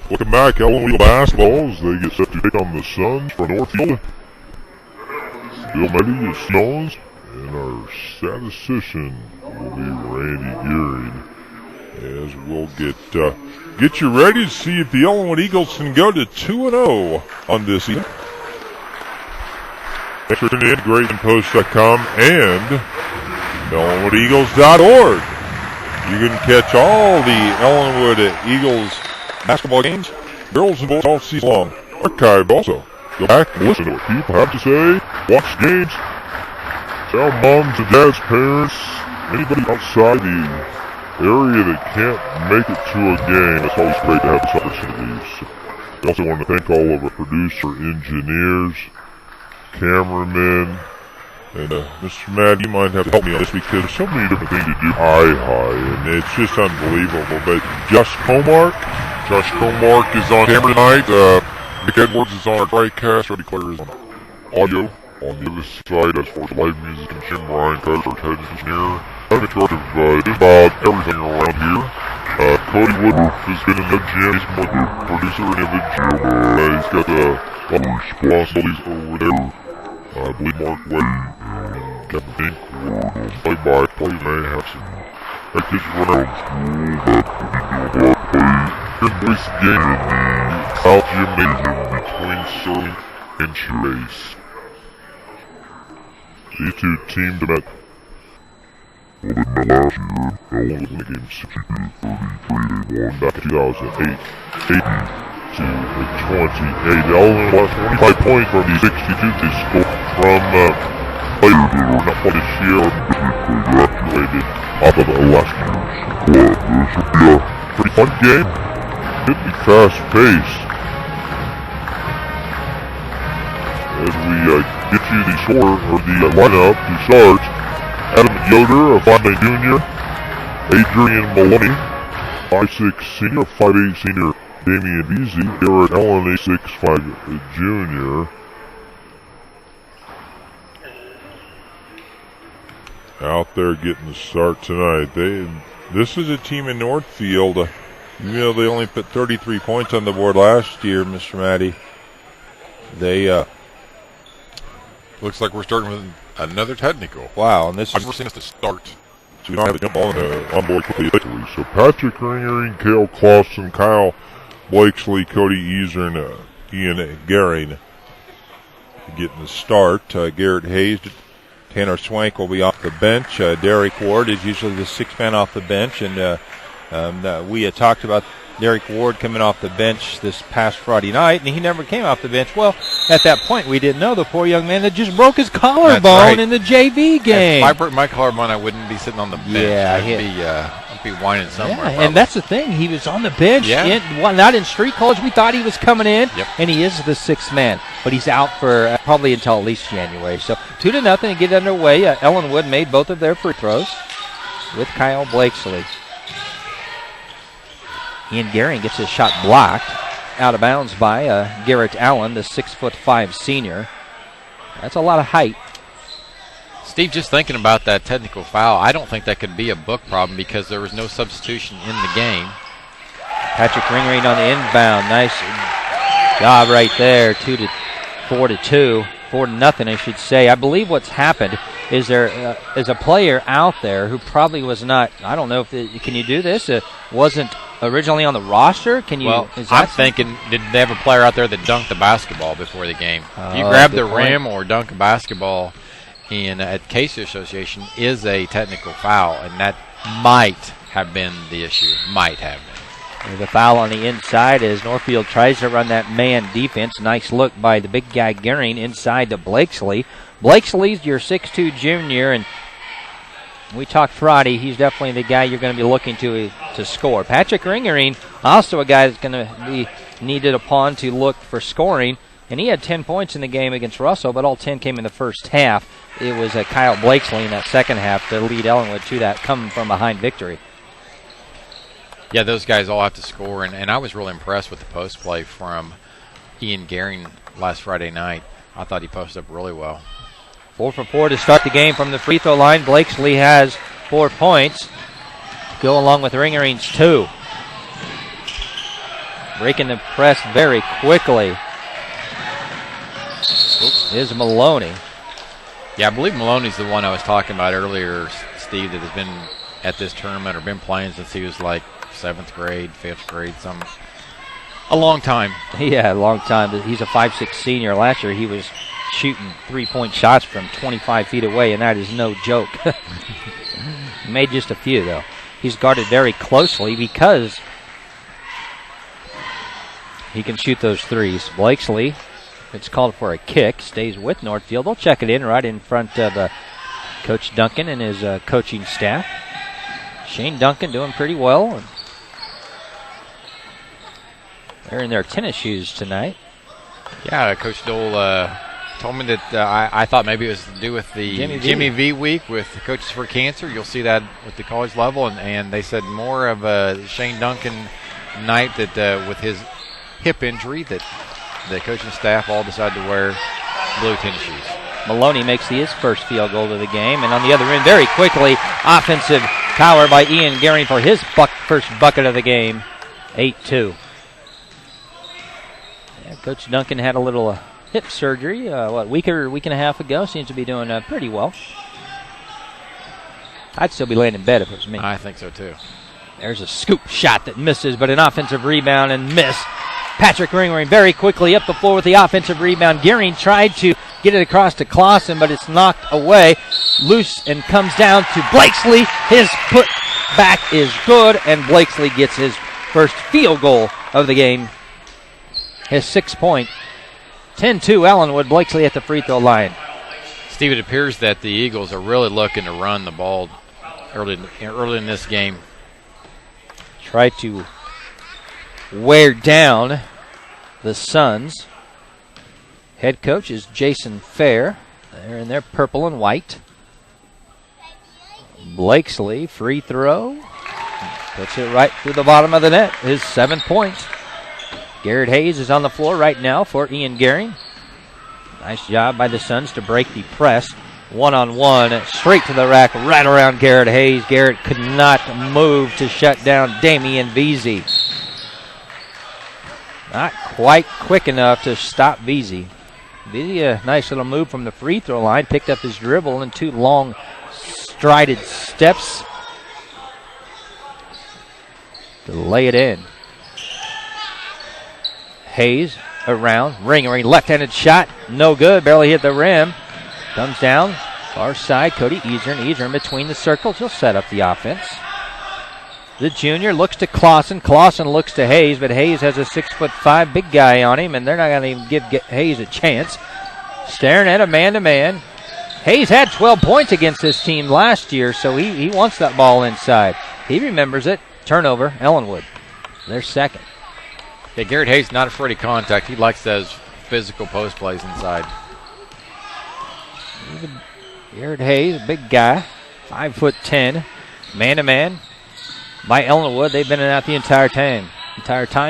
Welcome back, Ellinwood basketball as they get set to take on the Suns for Northfield. Bill Meddy is Jones, and our statistician will be Randy Gearing. As we'll get you ready to see if the Ellinwood Eagles can go to 2-0 on this season. Thanks for tuning in to GreatlandPost.com and EllinwoodEagles.org. You can catch all the Ellinwood Eagles basketball games, girls and boys, all season long. Archived also. Go back and listen to what people have to say, watch games, tell moms and dads, parents, anybody outside the area that can't make it to a game. It's always great to have this opportunity. I also want to thank all of our producer, engineers, cameramen, and Mr. Matt, you might have to help me on this because there's so many different things to do. And it's just unbelievable. But Josh Comark is on camera tonight. Nick Edwards is on our broadcast. Freddie Clare is on audio. On the other side, as far as live music, and Jim Ryan, our technical engineer. I'm in charge of just about everything around here. Cody Woodruff has been in the gym. He's more the producer in the gym. He's got a lot of responsibilities over there. I believe Mark Wade and Kevin Fink were play-by-play. May have some kids run around school that will be doing a lot of plays. Good voice game in the South Gymnasium between Sterling and Chase. These two teams met. Well, they met last year. Ellinwood was in the game 62-33. They won back in 2008. 80-28. Ellinwood lost 25 points from the 62 they scored from players that were not playing this year or graduated off of last year's club. This will be a pretty fun game. Could be fast-paced. As we get you the score or the lineup to start. Adam Yoder, a 5'9" junior. Adrian Maloney, 5'6" senior. 5'8" senior Damian Beasy. Garrett Allen, a 6'5" junior. Out there getting the start tonight. This is a team in Northfield. You know they only put 33 points on the board last year, Mr. Matty. They looks like we're starting with another technical. Wow, and this I've never seen us to start. So we don't have to jump on board quickly. So Patrick Ringering, Cale Clausen, Kyle Blakesley, Cody Easer, and Ian Gehring getting the start. Garrett Hayes, Tanner Swank will be off the bench. Derek Ward is usually the sixth man off the bench, and we had talked about Derek Ward coming off the bench this past Friday night, and he never came off the bench. Well, at that point, we didn't know the poor young man that just broke his collarbone in the JV game. If I broke my collarbone, I wouldn't be sitting on the bench. Yeah, I'd be whining somewhere. Yeah, and that's the thing. He was on the bench. Yeah. Not in street college. We thought he was coming in, and he is the sixth man. But he's out for probably until at least January. So 2-0 to get underway. Ellinwood made both of their free throws with Kyle Blakesley. Ian Gehring gets his shot blocked out of bounds by Garrett Allen, the 6'5" senior. That's a lot of height. Steve, just thinking about that technical foul, I don't think that could be a book problem because there was no substitution in the game. Patrick Ringering on the inbound. Nice job right there. 4-2. 4-0, I should say. I believe what's happened is there is a player out there who probably was not, I don't know if, can you do this? Wasn't originally on the roster? Can you? Well, I'm thinking, did they have a player out there that dunked the basketball before the game? If you grab the rim or dunk a basketball at Casey Association is a technical foul, and that might have been the issue. Might have been. The foul on the inside as Northfield tries to run that man defense. Nice look by the big guy Gehring inside to Blakesley. Blakesley's your 6'2" junior, and we talked Friday. He's definitely the guy you're going to be looking to score. Patrick Ringering, also a guy that's going to be needed upon to look for scoring. And he had 10 points in the game against Russell, but all 10 came in the first half. It was Kyle Blakesley in that second half to lead Ellinwood to that come from behind victory. Yeah, those guys all have to score, and I was really impressed with the post play from Ian Gehring last Friday night. I thought he posted up really well. 4 for 4 to start the game from the free throw line. Blakesley has 4 points. go along with Ringering's 2. Breaking the press very quickly is Maloney. Yeah, I believe Maloney's the one I was talking about earlier, Steve, that has been at this tournament or been playing since he was like 7th grade, 5th grade, a long time. Yeah, a long time. He's a 5'6" senior. Last year he was shooting 3-point shots from 25 feet away, and that is no joke. Made just a few, though. He's guarded very closely because he can shoot those threes. Blakesley, it's called for a kick, stays with Northfield. They'll check it in right in front of Coach Duncan and his coaching staff. Shane Duncan doing pretty well. They're in their tennis shoes tonight. Yeah, Coach Dole told me that I thought maybe it was to do with the Jimmy V week with Coaches for Cancer. You'll see that with the college level. And they said more of a Shane Duncan night that with his hip injury that the coaching staff all decided to wear blue tennis shoes. Maloney makes his first field goal of the game. And on the other end, very quickly, offensive power by Ian Gehring for his first bucket of the game, 8-2. Yeah, Coach Duncan had a little hip surgery, week and a half ago. Seems to be doing pretty well. I'd still be laying in bed if it was me. I think so, too. There's a scoop shot that misses, but an offensive rebound and miss. Patrick Ringering very quickly up the floor with the offensive rebound. Gehring tried to get it across to Clausen, but it's knocked away. Loose and comes down to Blakesley. His put back is good, and Blakesley gets his first field goal of the game. His 6-point. 10-2 Ellinwood. Blakesley at the free throw line. Steve, it appears that the Eagles are really looking to run the ball early in this game. Try to wear down the Suns. Head coach is Jason Fair. They're in their purple and white. Blakesley, free throw. Puts it right through the bottom of the net. His 7 points. Garrett Hayes is on the floor right now for Ian Gehring. Nice job by the Suns to break the press. One-on-one, straight to the rack, right around Garrett Hayes. Garrett could not move to shut down Damian Veazey. Not quite quick enough to stop Veazey. Veazey, a nice little move from the free throw line, picked up his dribble in 2 long strided steps to lay it in. Hayes around, Ringering, left-handed shot, no good, barely hit the rim. Comes down, far side, Cody Easern between the circles. He'll set up the offense. The junior looks to Clausen. Clausen looks to Hayes, but Hayes has a 6'5" big guy on him, and they're not going to even give Hayes a chance. Staring at a man-to-man. Hayes had 12 points against this team last year, so he wants that ball inside. He remembers it. Turnover, Ellinwood. Their second. Yeah, Garrett Hayes not afraid of contact. He likes those physical post plays inside. Garrett Hayes, a big guy, 5'10", man-to-man by Ellinwood. They've been in out the entire time.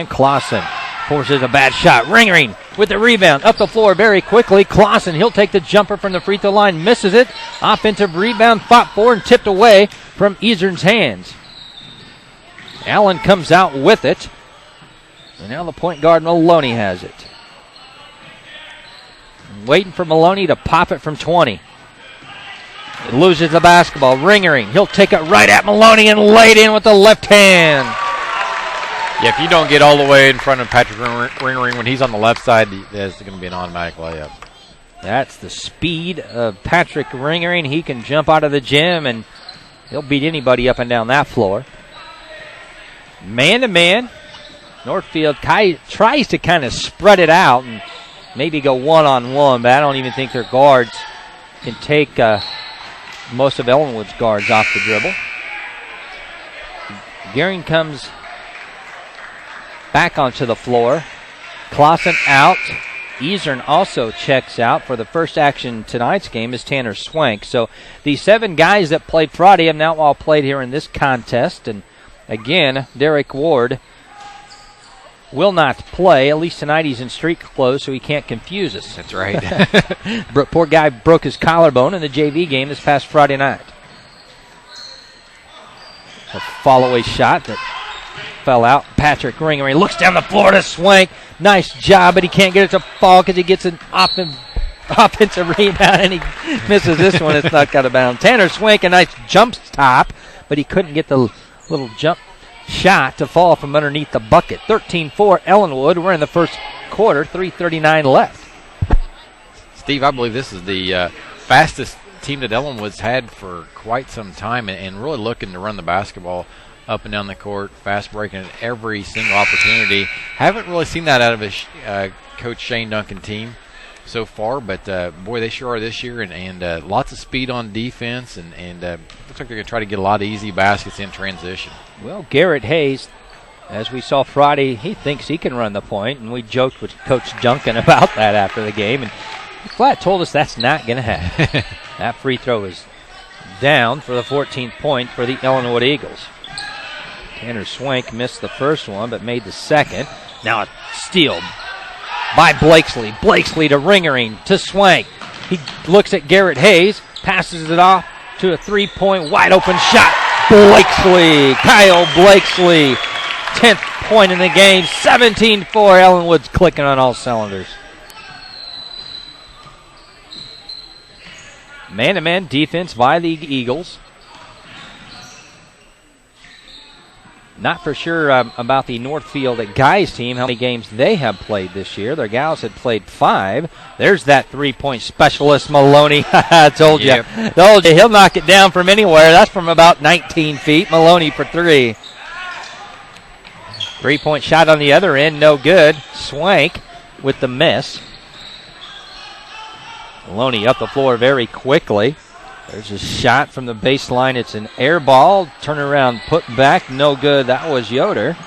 Clausen forces a bad shot. Ringering with the rebound up the floor very quickly. Clausen, he'll take the jumper from the free throw line, misses it. Offensive rebound, fought for and tipped away from Easern's hands. Allen comes out with it. And now the point guard Maloney has it. Waiting for Maloney to pop it from 20. He loses the basketball. Ringering. He'll take it right at Maloney and lay it in with the left hand. Yeah, if you don't get all the way in front of Patrick Ringering when he's on the left side, there's going to be an automatic layup. That's the speed of Patrick Ringering. He can jump out of the gym, and he'll beat anybody up and down that floor. Man-to-man. Northfield tries to kind of spread it out and maybe go one-on-one, but I don't even think their guards can take most of Ellinwood's guards off the dribble. Gehring comes back onto the floor. Clausen out. Easern also checks out. For the first action tonight's game is Tanner Swank. So the 7 guys that played Friday have now all played here in this contest. And again, Derek Ward will not play. At least tonight he's in street clothes, so he can't confuse us. That's right. Poor guy broke his collarbone in the JV game this past Friday night. A fall-away shot that fell out. Patrick Ringering looks down the floor to Swank. Nice job, but he can't get it to fall because he gets an offensive rebound, and he misses this one. It's not got to bound. Tanner Swank, a nice jump stop, but he couldn't get the little jump shot to fall from underneath the bucket. 13-4 Ellinwood. We're in the first quarter, 3:39 left. Steve, I believe this is the fastest team that Ellinwood's had for quite some time, and really looking to run the basketball up and down the court, fast breaking at every single opportunity. Haven't really seen that out of Coach Shane Duncan team so far, but boy, they sure are this year, and lots of speed on defense, and looks like they're going to try to get a lot of easy baskets in transition. Well, Garrett Hayes, as we saw Friday, he thinks he can run the point, and we joked with Coach Duncan about that after the game, and he flat told us that's not going to happen. That free throw is down for the 14th point for the Ellinwood Eagles. Tanner Swank missed the first one, but made the second. Now a steal by Blakesley. Blakesley to Ringering to Swank. He looks at Garrett Hayes, passes it off to a three-point wide-open shot. Blakesley, Kyle Blakesley, 10th point in the game. 17-4, Ellinwood's clicking on all cylinders. Man-to-man defense by the Eagles. Not for sure about the Northfield guys team, how many games they have played this year. Their gals had played 5. There's that three-point specialist, Maloney. I told you. Yep. Told you. He'll knock it down from anywhere. That's from about 19 feet. Maloney for 3. Three-point shot on the other end, no good. Swank with the miss. Maloney up the floor very quickly. There's a shot from the baseline. It's an air ball. Turn around, put back, no good. That was Yoder.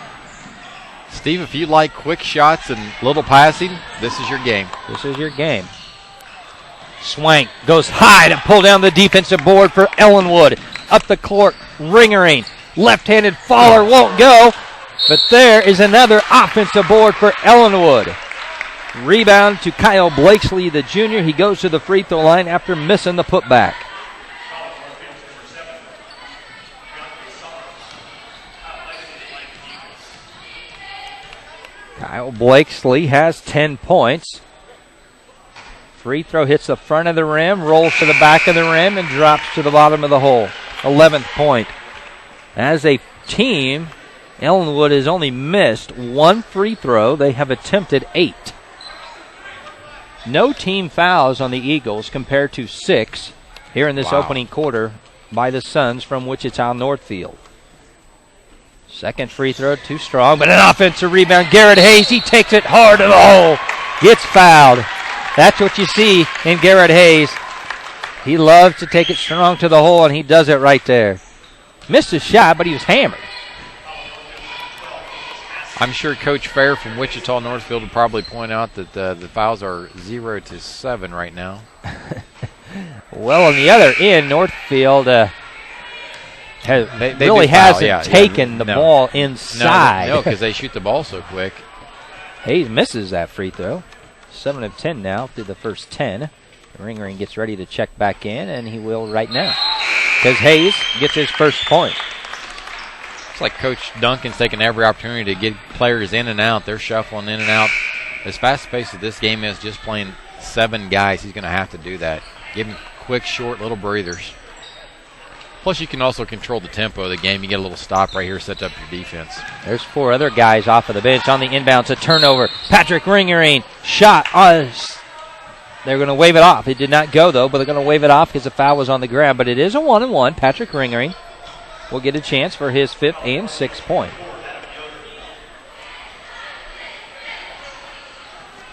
Steve, if you like quick shots and little passing, this is your game. This is your game. Swank goes high to pull down the defensive board for Ellinwood. Up the court, Ringering. Left-handed faller won't go. But there is another offensive board for Ellinwood. Rebound to Kyle Blakesley, the junior. He goes to the free throw line after missing the putback. Kyle Blakesley has 10 points. Free throw hits the front of the rim, rolls to the back of the rim, and drops to the bottom of the hole. 11th point. As a team, Ellinwood has only missed 1 free throw. They have attempted 8. No team fouls on the Eagles compared to 6 here in this opening quarter by the Suns from Wichita Northfield. Second free throw, too strong, but an offensive rebound. Garrett Hayes, he takes it hard to the hole. Gets fouled. That's what you see in Garrett Hayes. He loves to take it strong to the hole, and he does it right there. Missed his shot, but he was hammered. I'm sure Coach Fair from Wichita Northfield would probably point out that the fouls are 0-7 right now. Well, on the other end, Northfield hasn't taken the ball inside. No, because they shoot the ball so quick. Hayes misses that free throw. 7 of 10 now through the first 10. Ringering gets ready to check back in, and he will right now. Because Hayes gets his first point. It's like Coach Duncan's taking every opportunity to get players in and out. They're shuffling in and out. As fast-paced as this game is, just playing 7 guys, he's going to have to do that. Give him quick, short, little breathers. Plus, you can also control the tempo of the game. You get a little stop right here, set up your defense. There's 4 other guys off of the bench on the inbounds. A turnover. Patrick Ringering shot. They're going to wave it off. It did not go, though, but they're going to wave it off because the foul was on the ground. But it is a 1-and-1. Patrick Ringering will get a chance for his 5th and 6th point.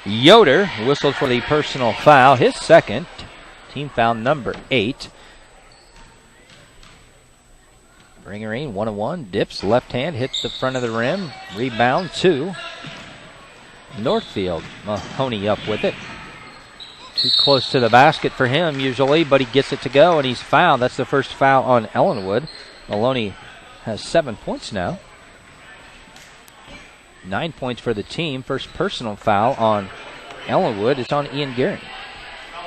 Yoder whistled for the personal foul, his 2nd. Team foul number 8. Ringering, 1-1, dips, left hand, hits the front of the rim, rebound to Northfield. Mahoney up with it. Too close to the basket for him usually, but he gets it to go, and he's fouled. That's the first foul on Ellinwood. Maloney has 7 points now. 9 points for the team. First personal foul on Ellinwood. It's on Ian Garrett.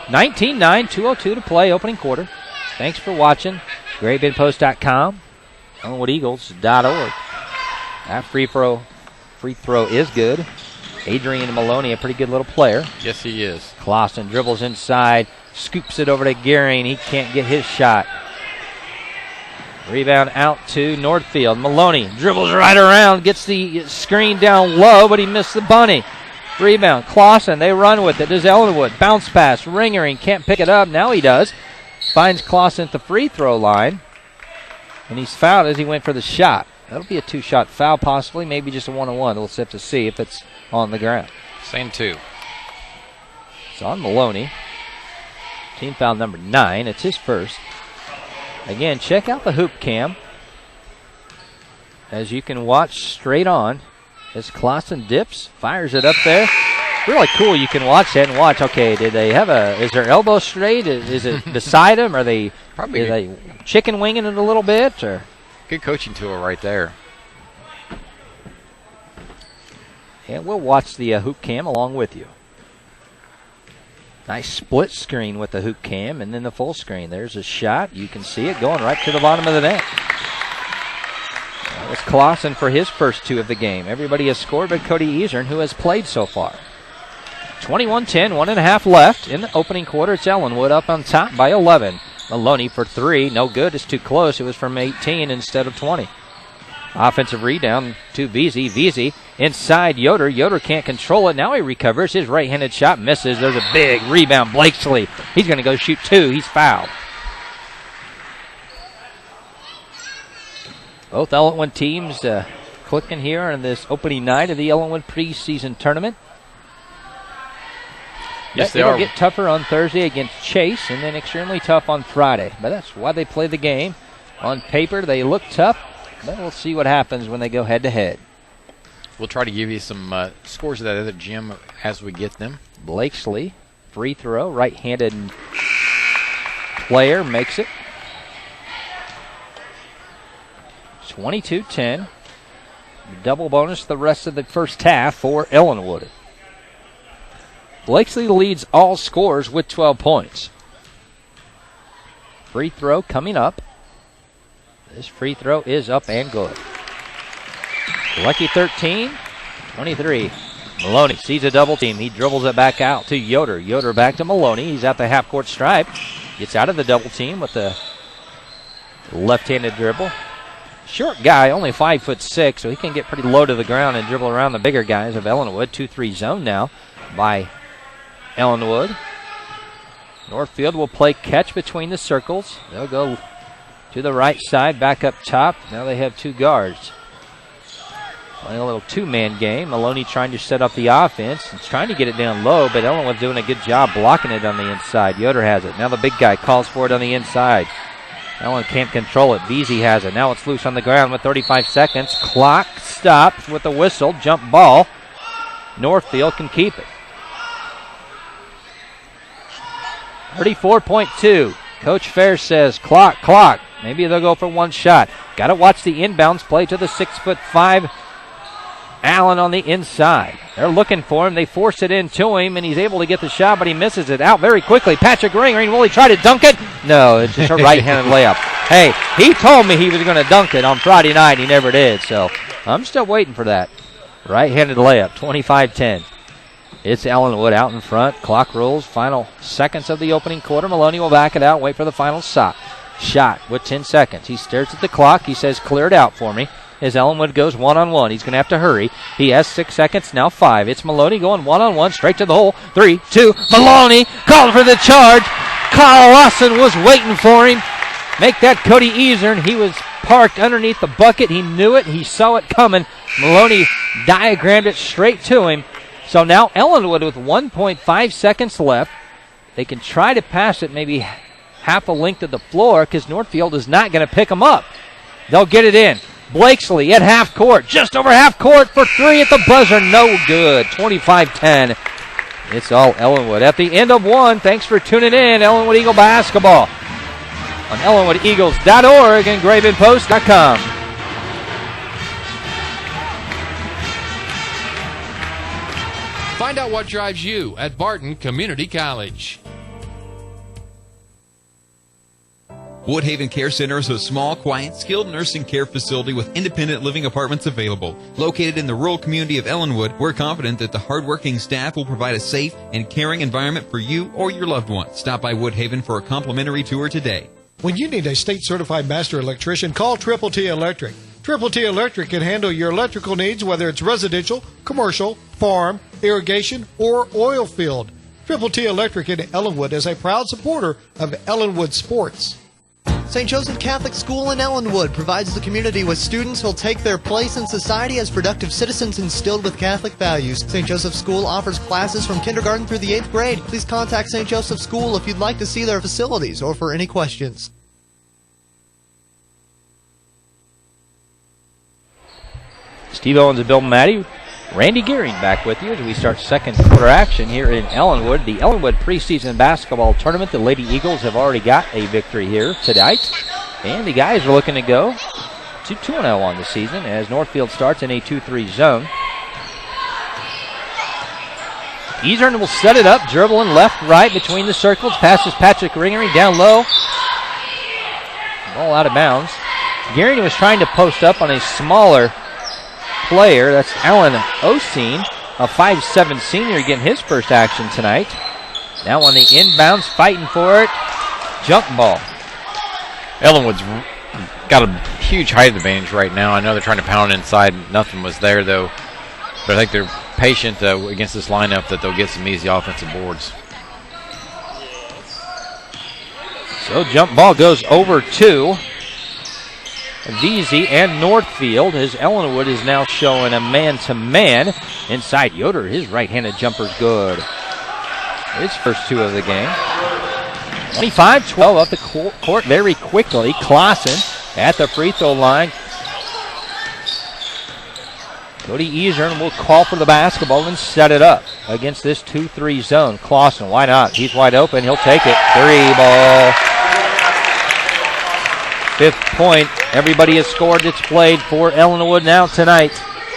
19-9, 2:02 to play, opening quarter. Thanks for watching. GreatBendPost.com. EllinwoodEagles.org. That free throw is good. Adrian Maloney, a pretty good little player. Yes, he is. Clausen dribbles inside, scoops it over to Gehring. He can't get his shot. Rebound out to Northfield. Maloney dribbles right around, gets the screen down low, but he missed the bunny. Rebound, Clausen, they run with it. Does Ellinwood, bounce pass, Ringering, can't pick it up. Now he does. Finds Clausen at the free throw line, and he's fouled as he went for the shot. That'll be a 2-shot foul possibly, maybe just a 1-on-1. We'll have to see if it's on the ground. Same 2. It's on Maloney. Team foul number 9. It's his first. Again, check out the hoop cam, as you can watch straight on as Clausen dips, fires it up there. Really cool. You can watch that and watch. Okay, did they have is their elbow straight? Is it beside them? Are they chicken winging it a little bit? Or good coaching tool right there. And we'll watch the hoop cam along with you. Nice split screen with the hoop cam and then the full screen. There's a shot. You can see it going right to the bottom of the net. That was Clausen for his first 2 of the game. Everybody has scored but Cody Easern, who has played so far. 21-10, 1.5 left in the opening quarter. It's Ellinwood up on top by 11. Maloney for 3. No good. It's too close. It was from 18 instead of 20. Offensive rebound to Veazey. Veazey inside Yoder. Yoder can't control it. Now he recovers. His right-handed shot misses. There's a big rebound. Blakesley. He's going to go shoot 2. He's fouled. Both Ellinwood teams clicking here on this opening night of the Ellinwood preseason tournament. Yes, they It'll are. get tougher on Thursday against Chase and then extremely tough on Friday. But that's why they play the game. On paper, they look tough, but we'll see what happens when they go head-to-head. We'll try to give you some scores of that other gym as we get them. Blakesley, free throw, right-handed player, makes it. 22-10. Double bonus the rest of the first half for Ellinwood. Blakesley leads all scorers with 12 points. Free throw coming up. This free throw is up and good. Lucky 13, 23. Maloney sees a double team. He dribbles it back out to Yoder. Yoder back to Maloney. He's at the half-court stripe. Gets out of the double team with the left-handed dribble. Short guy, only 5'6", so he can get pretty low to the ground and dribble around the bigger guys of Ellinwood. 2-3 zone now by Ellinwood. Northfield will play catch between the circles. They'll go to the right side, back up top. Now they have 2 guards. Playing a little 2-man game. Maloney trying to set up the offense. He's trying to get it down low, but Ellinwood doing a good job blocking it on the inside. Yoder has it. Now the big guy calls for it on the inside. Ellinwood can't control it. Veazey has it. Now it's loose on the ground with 35 seconds. Clock stops with a whistle. Jump ball. Northfield can keep it. 34.2. Coach Fair says, clock. Maybe they'll go for 1 shot. Got to watch the inbounds play to the 6'5" Allen on the inside. They're looking for him. They force it into him, and he's able to get the shot, but he misses it out very quickly. Patrick Ringering, will he try to dunk it? No, it's just a right-handed layup. Hey, he told me he was going to dunk it on Friday night. He never did, so I'm still waiting for that. Right-handed layup, 25-10. It's Ellinwood out in front. Clock rolls. Final seconds of the opening quarter. Maloney will back it out. Wait for the final shot with 10 seconds. He stares at the clock. He says, clear it out for me. As Ellinwood goes one-on-one. He's going to have to hurry. He has 6 seconds, now 5. It's Maloney going one-on-one, straight to the hole. 3, 2, Maloney called for the charge. Kyle Lawson was waiting for him. Make that Cody Easern. He was parked underneath the bucket. He knew it. He saw it coming. Maloney diagrammed it straight to him. So now Ellinwood with 1.5 seconds left. They can try to pass it maybe half a length of the floor because Northfield is not going to pick them up. They'll get it in. Blakesley at half court, just over half court for 3 at the buzzer. No good. 25-10. It's all Ellinwood. At the end of 1, thanks for tuning in. Ellinwood Eagle basketball on EllinwoodEagles.org and GravenPost.com. Find out what drives you at Barton Community College. Woodhaven Care Center is a small, quiet, skilled nursing care facility with independent living apartments available. Located in the rural community of Ellinwood, we're confident that the hardworking staff will provide a safe and caring environment for you or your loved one. Stop by Woodhaven for a complimentary tour today. When you need a state-certified master electrician, call Triple T Electric. Triple T Electric can handle your electrical needs, whether it's residential, commercial, farm, irrigation, or oil field. Triple T Electric in Ellinwood is a proud supporter of Ellinwood sports. St. Joseph Catholic School in Ellinwood provides the community with students who'll take their place in society as productive citizens instilled with Catholic values. St. Joseph School offers classes from kindergarten through the 8th grade. Please contact St. Joseph School if you'd like to see their facilities or for any questions. Steve Owens and Bill Maddie. Randy Gearing back with you as we start second quarter action here in Ellinwood. The Ellinwood preseason basketball tournament. The Lady Eagles have already got a victory here tonight. And the guys are looking to go to 2-0 on the season as Northfield starts in a 2-3 zone. Easern will set it up, dribbling left, right between the circles. Passes Patrick Ringering down low. Ball out of bounds. Gearing was trying to post up on a smaller player. That's Alan Osteen, a 5'7" senior, getting his first action tonight. Now on the inbounds, fighting for it. Jump ball. Ellinwood's got a huge height advantage right now. I know they're trying to pound inside. Nothing was there, though. But I think they're patient against this lineup that they'll get some easy offensive boards. So jump ball goes over to Veazey and Northfield as Ellinwood is now showing a man-to-man. Inside Yoder, his right-handed jumper's good. His first two of the game. 25-12 up the court very quickly. Clausen at the free throw line. Cody Easern will call for the basketball and set it up against this 2-3 zone. Clausen, why not? He's wide open. He'll take it. 3-ball. Fifth point. Everybody has scored. It's played for Ellinwood now tonight.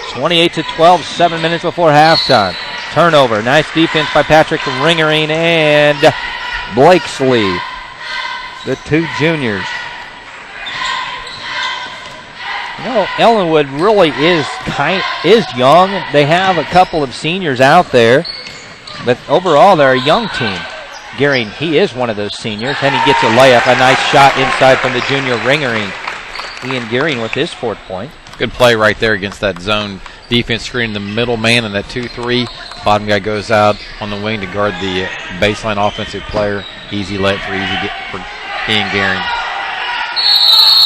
28-12, 7 minutes before halftime. Turnover. Nice defense by Patrick Ringering and Blakesley, the two juniors. You know, Ellinwood really is young. They have a couple of seniors out there, but overall they're a young team. Gearing, he is one of those seniors, and he gets a layup, a nice shot inside from the junior Ringering. Ian Gearing with his fourth point. Good play right there against that zone defense, screening the middle man and that 2-3. Bottom guy goes out on the wing to guard the baseline offensive player. Easy layup for Ian Gearing.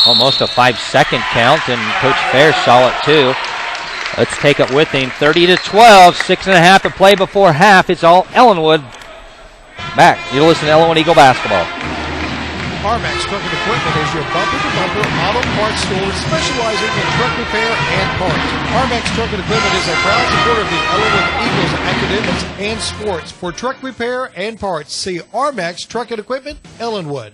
Almost a 5-second count, and Coach Fair saw it too. Let's take it with him. 30-12, 6.5 to play before half. It's all Ellinwood. Back. You listen to Ellinwood Eagle basketball. Armax Truck and Equipment is your bumper-to-bumper auto parts store specializing in truck repair and parts. Armax Truck and Equipment is a proud supporter of the Ellinwood Eagles academics and sports. For truck repair and parts, see Armax Truck and Equipment, Ellinwood.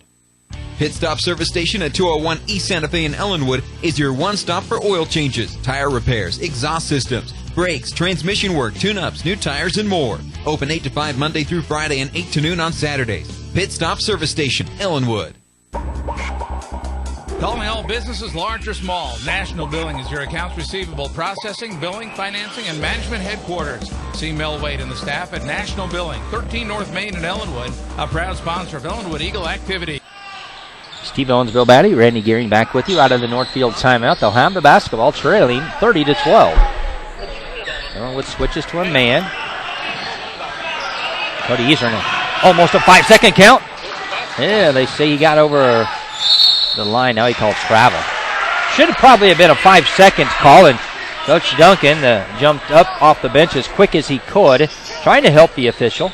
Pit Stop Service Station at 201 East Santa Fe in Ellinwood is your one-stop for oil changes, tire repairs, exhaust systems, brakes, transmission work, tune-ups, new tires, and more. Open 8 to 5 Monday through Friday and 8 to noon on Saturdays. Pit Stop Service Station, Ellinwood. Calling all businesses, large or small. National Billing is your accounts receivable processing, billing, financing, and management headquarters. See Mel Wade and the staff at National Billing, 13 North Main in Ellinwood, a proud sponsor of Ellinwood Eagle activity. Steve Owens, Bill Batty, Randy Gearing back with you out of the Northfield timeout. They'll have the basketball trailing 30-12. Ellinwood switches to a man. Cody Easern, almost a 5-second count. Yeah, they say he got over the line. Now he called travel. Should have probably been a 5-second call, and Coach Duncan jumped up off the bench as quick as he could, trying to help the official.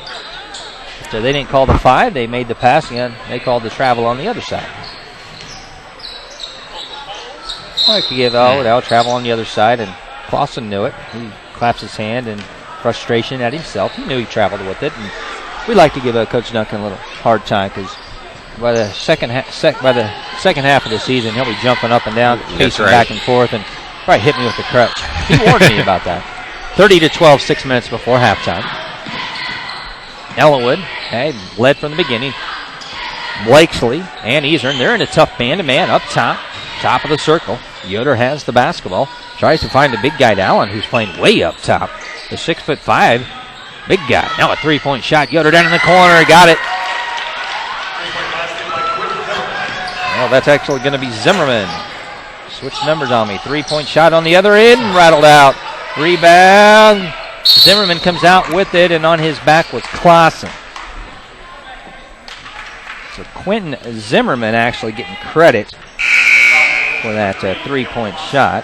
So they didn't call the 5. They made the pass, and they called the travel on the other side. I could give Elwood travel on the other side, and Clausen knew it. He claps his hand in frustration at himself. He knew he traveled with it, and we like to give Coach Duncan a little hard time because by the second half of the season, he'll be jumping up and down, pacing back and forth, and probably hit me with the crutch. He warned me about that. 30-12, 6 minutes before halftime. Ellinwood led from the beginning. Blakesley and Easern. They're in a tough man-to-man up top of the circle. Yoder has the basketball. Tries to find the big guy, Allen, who's playing way up top. The 6'5" big guy. Now a three-point shot. Yoder down in the corner. Got it. Well, that's actually going to be Zimmerman. Switch numbers on me. Three-point shot on the other end. Rattled out. Rebound. Zimmerman comes out with it, and on his back was Clausen. So Quentin Zimmerman actually getting credit for that three-point shot.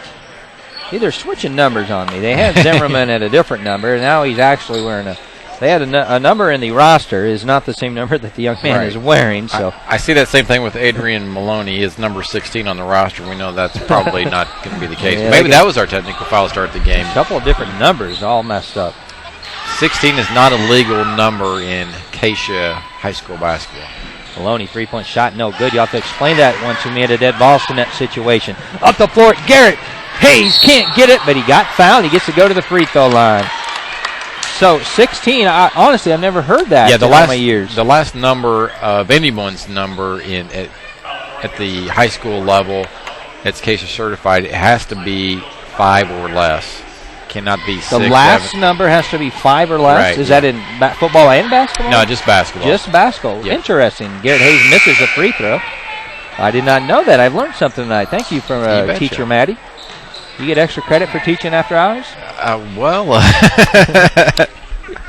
See, they're switching numbers on me. They had Zimmerman at a different number, and now he's actually wearing a... They had a number in the roster is not the same number that the young man is wearing. So I see that same thing with Adrian Maloney. His number 16 on the roster. We know that's probably not going to be the case. Yeah, maybe that was our technical foul to start the game. A couple of different numbers all messed up. 16 is not a legal number in Acacia High School basketball. Maloney, three-point shot, no good. You'll have to explain that one to me at a dead Boston net situation. Up the floor, Garrett Hayes can't get it, but he got fouled. He gets to go to the free throw line. So 16, honestly, I've never heard that in all my years. The last number of anyone's number at the high school level that's Acacia certified, it has to be 5 or less. Cannot be 6. The last number has to be 5 or less? Right, Is that in football and basketball? No, just basketball. Just basketball. Yeah. Interesting. Garrett Hayes misses a free throw. I did not know that. I've learned something tonight. Thank you from teacher Maddie. You get extra credit for teaching after hours?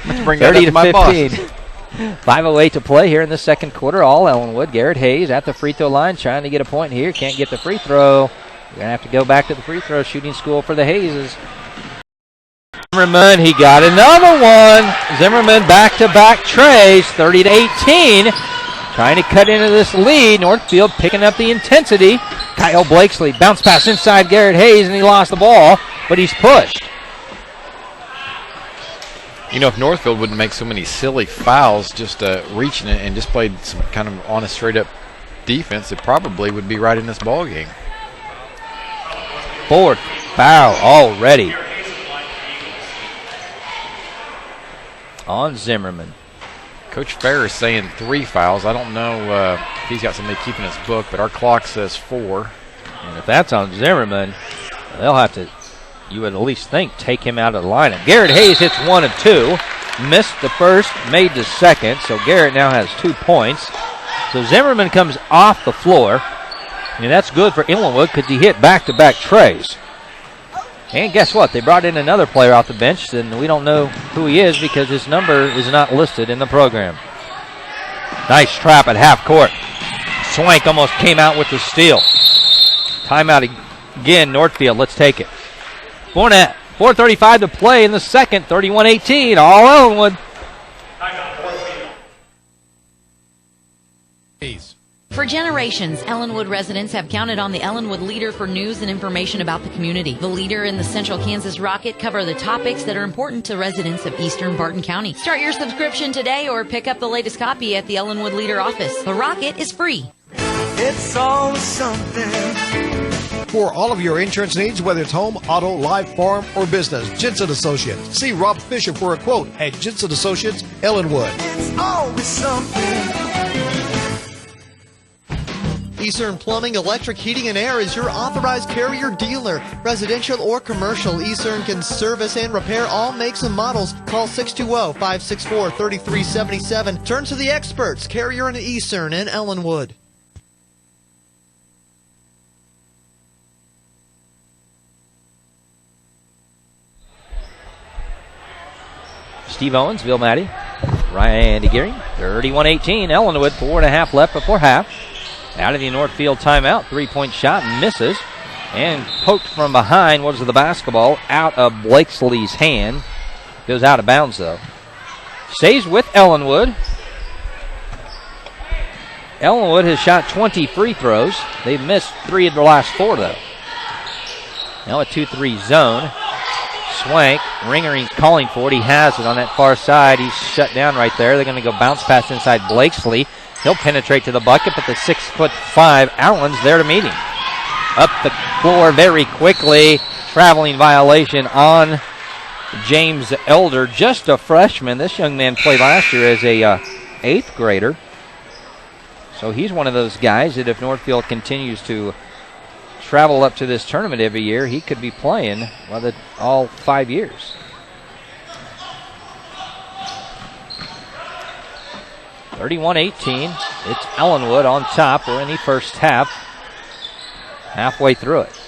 Let's bring 30 to my 15. boss. 5:08 to play here in the second quarter. All Ellinwood. Garrett Hayes at the free throw line trying to get a point here. Can't get the free throw. We're going to have to go back to the free throw shooting school for the Hayeses. Zimmerman, he got another one. Zimmerman back-to-back trays, 30 to 18. Trying to cut into this lead. Northfield picking up the intensity. Kyle Blakesley bounce pass inside Garrett Hayes, and he lost the ball, but he's pushed. You know, if Northfield wouldn't make so many silly fouls, just reaching it and just played some kind of honest, straight-up defense, it probably would be right in this ball game. Fourth foul already on Zimmerman. Coach Fair is saying 3 fouls. I don't know if he's got somebody keeping his book, but our clock says 4. And if that's on Zimmerman, they'll have to, you would at least think, take him out of the lineup. Garrett Hayes hits 1 of 2. Missed the first, made the second. So Garrett now has 2 points. So Zimmerman comes off the floor. And that's good for Ellinwood because he hit back-to-back trays. And guess what? They brought in another player off the bench, and we don't know who he is because his number is not listed in the program. Nice trap at half court. Swank almost came out with the steal. Timeout again, Northfield. Let's take it. 4:35 to play in the second. 31-18. All Ellinwood. For generations, Ellinwood residents have counted on the Ellinwood Leader for news and information about the community. The Leader and the Central Kansas Rocket cover the topics that are important to residents of eastern Barton County. Start your subscription today or pick up the latest copy at the Ellinwood Leader office. The Rocket is free. It's always something. For all of your insurance needs, whether it's home, auto, life, farm, or business, Jensen Associates. See Rob Fisher for a quote at Jensen Associates, Ellinwood. It's always something. Eastern Plumbing, Electric, Heating, and Air is your authorized Carrier dealer. Residential or commercial, Eastern can service and repair all makes and models. Call 620-564-3377. Turn to the experts, Carrier and Eastern in Ellinwood. Steve Owens, Bill Maddie, Randy Gearing, 31-18. Ellinwood, 4.5 left before half. Out of the Northfield timeout, three-point shot misses, and poked from behind was the basketball out of Blakesley's hand. Goes out of bounds, though. Stays with Ellinwood. Ellinwood has shot 20 free throws. They've missed 3 of their last 4, though. Now a 2-3 zone. Swank, Ringering calling for it. He has it on that far side. He's shut down right there. They're going to go bounce pass inside Blakesley. He'll penetrate to the bucket, but the 6'5" Allen's there to meet him. Up the floor very quickly. Traveling violation on James Elder, just a freshman. This young man played last year as a 8th grader. So he's one of those guys that if Northfield continues to travel up to this tournament every year, he could be playing all 5 years. (31-18). It's Ellinwood on top. We're in the first half. Halfway through it.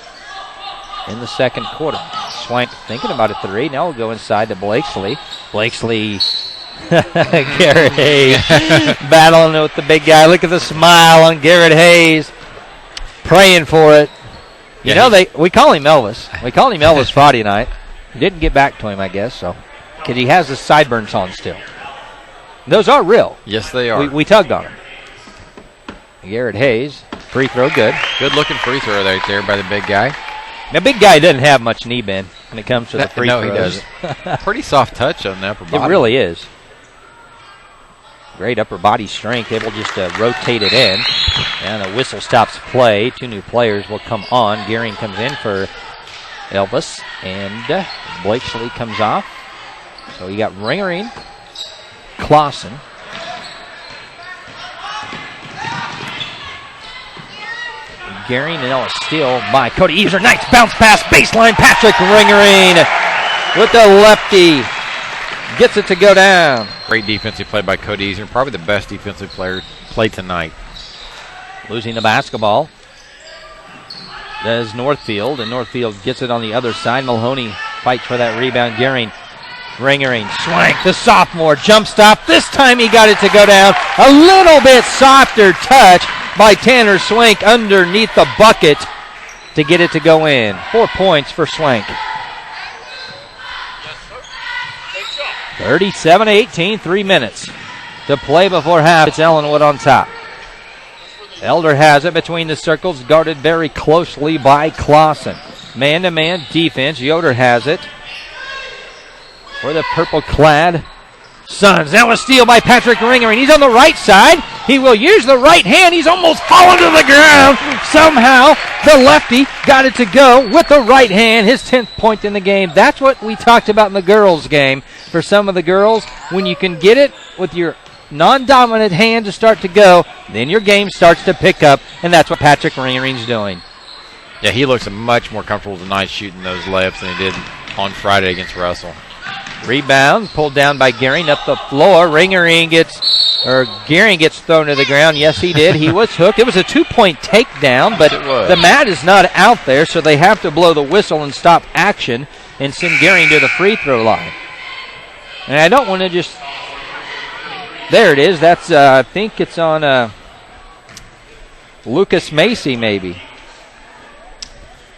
In the second quarter. Swank thinking about a three. Now we'll go inside to Blakesley. Blakesley. Garrett Hayes battling with the big guy. Look at the smile on Garrett Hayes. Praying for it. You know, we call him Elvis. We called him Elvis Friday night. Didn't get back to him, I guess, so. Because he has the sideburns on still. Those are real. Yes, they are. We tugged on him. Garrett Hayes. Free throw, good. Good looking free throw right there by the big guy. The big guy doesn't have much knee bend when it comes to the free throws. No, he doesn't. Pretty soft touch on the upper body. It really is. Great upper body strength, able just to rotate it in. And a whistle stops play. 2 new players will come on. Gearing comes in for Elvis. And Blakesley comes off. So you got Ringering, Clausen. Gearing and now a steal by Cody Easer. Nice bounce pass, baseline. Patrick Ringering with the lefty. Gets it to go down. Great defensive play by Cody Easer. Probably the best defensive player played tonight. Losing the basketball. Does Northfield, and Northfield gets it on the other side. Maloney fights for that rebound. Gearing. Ringering. Swank, the sophomore. Jump stop. This time he got it to go down. A little bit softer touch by Tanner Swank underneath the bucket to get it to go in. 4 points for Swank. 37-18, 3 minutes to play before half. It's Ellinwood on top. Elder has it between the circles, guarded very closely by Clausen. Man-to-man defense. Yoder has it for the purple-clad Suns. Now a steal by Patrick Ringering. He's on the right side. He will use the right hand. He's almost fallen to the ground. Somehow the lefty got it to go with the right hand. His 10th point in the game. That's what we talked about in the girls' game. For some of the girls, when you can get it with your non-dominant hand to start to go, then your game starts to pick up, and that's what Patrick Ringering's doing. Yeah, he looks much more comfortable tonight shooting those layups than he did on Friday against Russell. Rebound pulled down by Gearing up the floor. Gearing gets thrown to the ground. Yes, he did. He was hooked. It was a 2-point takedown, but the mat is not out there, so they have to blow the whistle and stop action and send Gearing to the free throw line. And I don't want to just... There it is. That's, I think it's on Lucas Macy, maybe.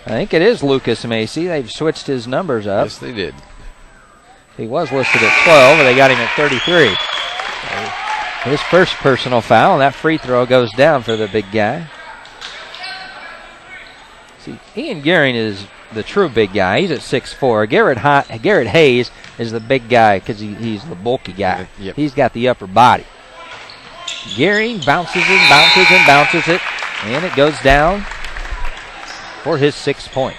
I think it is Lucas Macy. They've switched his numbers up. Yes, they did. He was listed at 12, but they got him at 33. His first personal foul, and that free throw goes down for the big guy. See, Ian Gearing is the true big guy. He's at 6'4". Garrett Hayes is the big guy because he's the bulky guy. Yep. He's got the upper body. Gearing bounces and bounces and bounces it, and it goes down for his 6th point.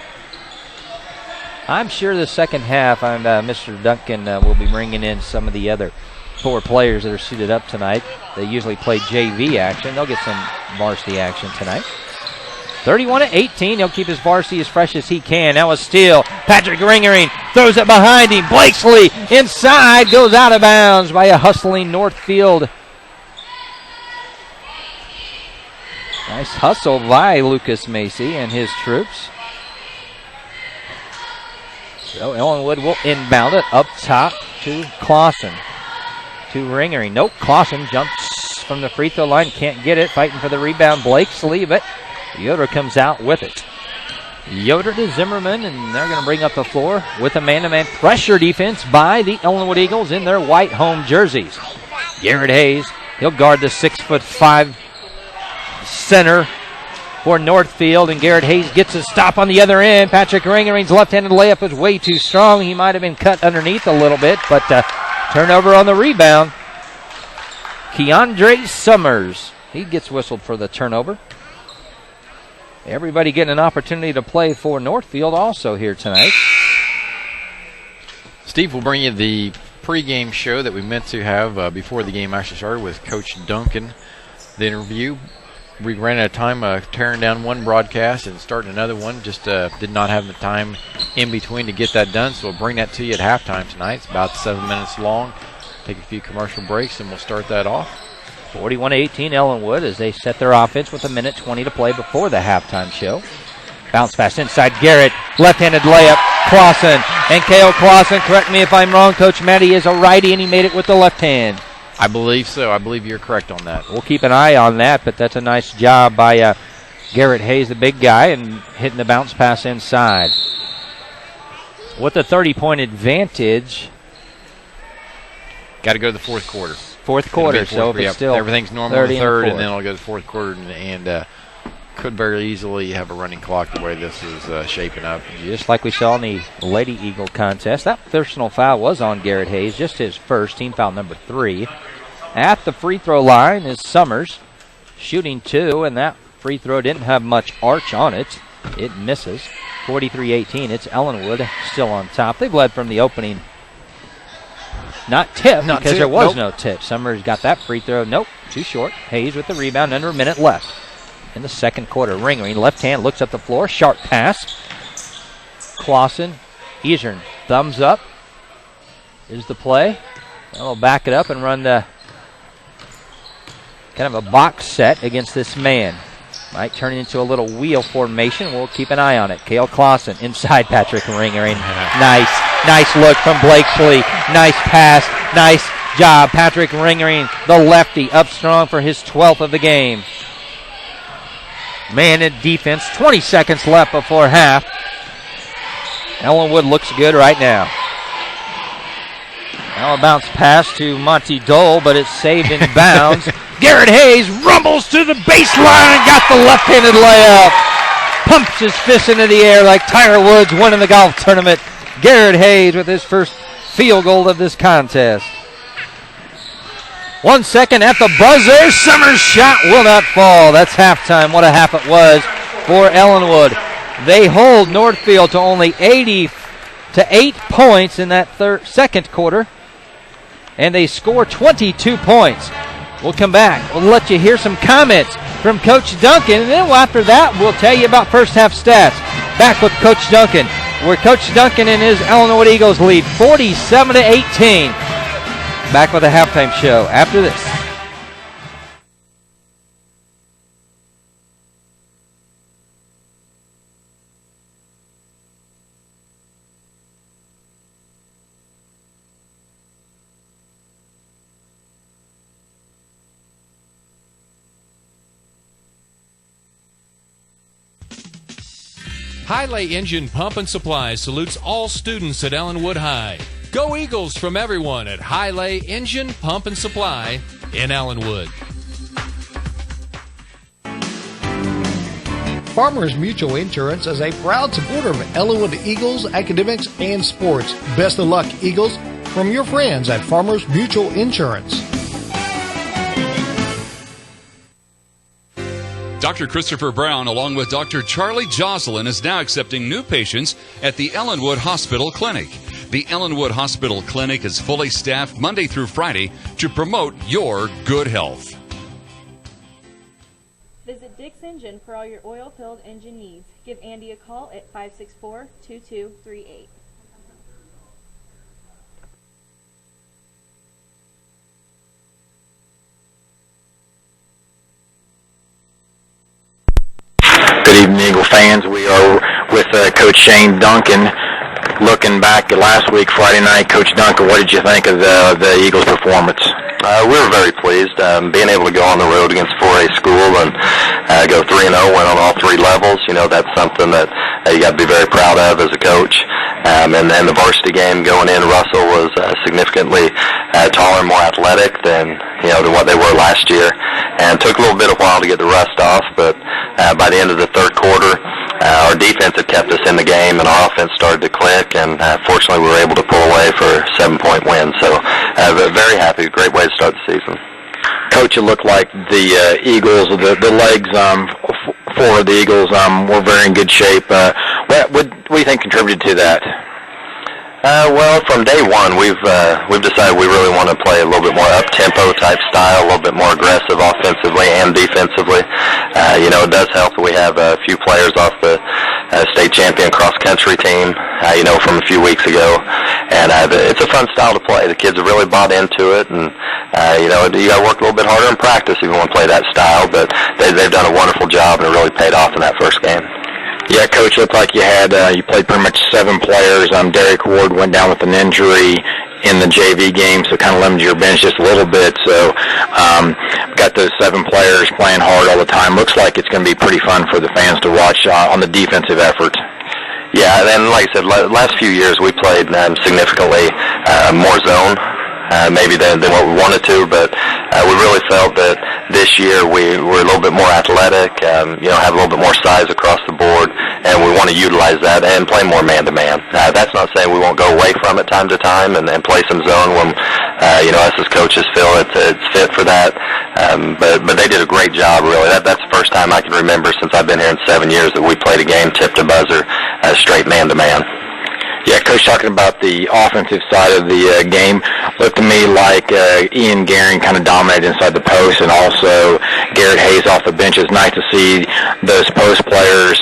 I'm sure the second half, Mr. Duncan will be bringing in some of the other 4 players that are suited up tonight. They usually play JV action. They'll get some varsity action tonight. 31-18. He'll keep his varsity as fresh as he can. Now a steal. Patrick Ringering throws it behind him. Blakesley inside, goes out of bounds by a hustling Northfield. Nice hustle by Lucas Macy and his troops. So Ellinwood will inbound it up top to Clausen. To Ringering. Nope, Clausen jumps from the free throw line. Can't get it. Fighting for the rebound. Blakesley, but Yoder comes out with it. Yoder to Zimmerman, and they're going to bring up the floor with a man-to-man pressure defense by the Ellinwood Eagles in their white home jerseys. Garrett Hayes, he'll guard the 6'5" center for Northfield, and Garrett Hayes gets a stop on the other end. Patrick Ringering's left-handed layup was way too strong. He might have been cut underneath a little bit, but turnover on the rebound. Keandre Summers, he gets whistled for the turnover. Everybody getting an opportunity to play for Northfield also here tonight. Steve will bring you the pregame show that we meant to have before the game actually started with Coach Duncan the interview. We ran out of time tearing down one broadcast and starting another one. Just did not have the time in between to get that done, so we'll bring that to you at halftime tonight. It's about 7 minutes long. Take a few commercial breaks, and we'll start that off. 41-18 Ellinwood as they set their offense with 1:20 to play before the halftime show. Bounce pass inside Garrett. Left-handed layup. Clausen. And Cale Clausen, correct me if I'm wrong, Coach Matty, is a righty, and he made it with the left hand. I believe so. I believe you're correct on that. We'll keep an eye on that, but that's a nice job by Garrett Hayes, the big guy, and hitting the bounce pass inside. With a 30-point advantage. Got to go to the fourth quarter. Fourth quarter, so if it's still everything's normal in the third, and then it'll go to the fourth quarter, and could very easily have a running clock the way this is shaping up. Just like we saw in the Lady Eagle contest, that personal foul was on Garrett Hayes, just his first, team foul number 3. At the free throw line is Summers, shooting 2, and that free throw didn't have much arch on it. It misses. 43-18, it's Ellinwood still on top. They've led from the opening. Not tip, because there was no tip. Summers got that free throw. Nope, too short. Hayes with the rebound, under a minute left in the second quarter. Ringering, left hand, looks up the floor. Sharp pass. Clausen, Easern, thumbs up. Is the play. They'll back it up and run the kind of a box set against this man. Might turn it into a little wheel formation. We'll keep an eye on it. Cale Clausen inside Patrick Ringering. Nice look from Blakesley. Nice pass. Nice job. Patrick Ringering, the lefty, up strong for his 12th of the game. Man in defense. 20 seconds left before half. Ellinwood looks good right now. Now a bounce pass to Monty Dole, but it's saved in bounds. Garrett Hayes rumbles to the baseline and got the left-handed layup. Pumps his fist into the air like Tiger Woods winning the golf tournament. Garrett Hayes with his first field goal of this contest. 1 second at the buzzer. Summers' shot will not fall. That's halftime. What a half it was for Ellinwood. They hold Northfield to only 8 points in that second quarter, and they score 22 points. We'll come back. We'll let you hear some comments from Coach Duncan, and then after that, we'll tell you about first half stats. Back with Coach Duncan, where Coach Duncan and his Ellinwood Eagles lead 47-18. Back with a halftime show after this. Highlay Engine Pump and Supply salutes all students at Ellinwood High. Go Eagles from everyone at Highlay Engine Pump and Supply in Ellinwood. Farmers Mutual Insurance is a proud supporter of Ellinwood Eagles academics and sports. Best of luck, Eagles, from your friends at Farmers Mutual Insurance. Dr. Christopher Brown, along with Dr. Charlie Jocelyn, is now accepting new patients at the Ellinwood Hospital Clinic. The Ellinwood Hospital Clinic is fully staffed Monday through Friday to promote your good health. Visit Dick's Engine for all your oil-filled engine needs. Give Andy a call at 564-2238. Good evening, Eagle fans. We are with Coach Shane Duncan. Looking back at last week, Friday night, Coach Duncan, what did you think of the Eagles' performance? We were very pleased. Being able to go on the road against 4A school and go 3-0, win on all 3 levels, that's something that you got to be very proud of as a coach. And then the varsity game going in, Russell was significantly taller and more athletic than what they were last year. And took a little bit of a while to get the rust off, but by the end of the third quarter, our defense had kept us in the game, and our offense started to click, and fortunately we were able to pull away for a 7-point win. So very happy. Great way to start the season. Coach, it looked like the Eagles, the legs for the Eagles were very in good shape. What do you think contributed to that? Well, from day one, we've decided we really want to play a little bit more up-tempo type style, a little bit more aggressive offensively and defensively. It does help that we have a few players off the state champion cross-country team, from a few weeks ago. And it's a fun style to play. The kids have really bought into it, and, you got to work a little bit harder in practice if you want to play that style, but they've done a wonderful job, and it really paid off in that first game. Yeah, Coach, looked like you played pretty much 7 players. Derek Ward went down with an injury in the JV game, so kind of limited your bench just a little bit. So got those 7 players playing hard all the time. Looks like it's going to be pretty fun for the fans to watch on the defensive efforts. Yeah, and like I said, last few years we played significantly more zone. Maybe than what we wanted to, but we really felt that this year we're a little bit more athletic, have a little bit more size across the board, and we want to utilize that and play more man-to-man. That's not saying we won't go away from it time to time and play some zone when, us as coaches feel it's fit for that. But they did a great job, really. That's the first time I can remember since I've been here in 7 years that we played a game tip to buzzer straight man-to-man. Yeah, Coach, talking about the offensive side of the game, looked to me like Ian Garing kind of dominated inside the post, and also Garrett Hayes off the bench. It's nice to see those post players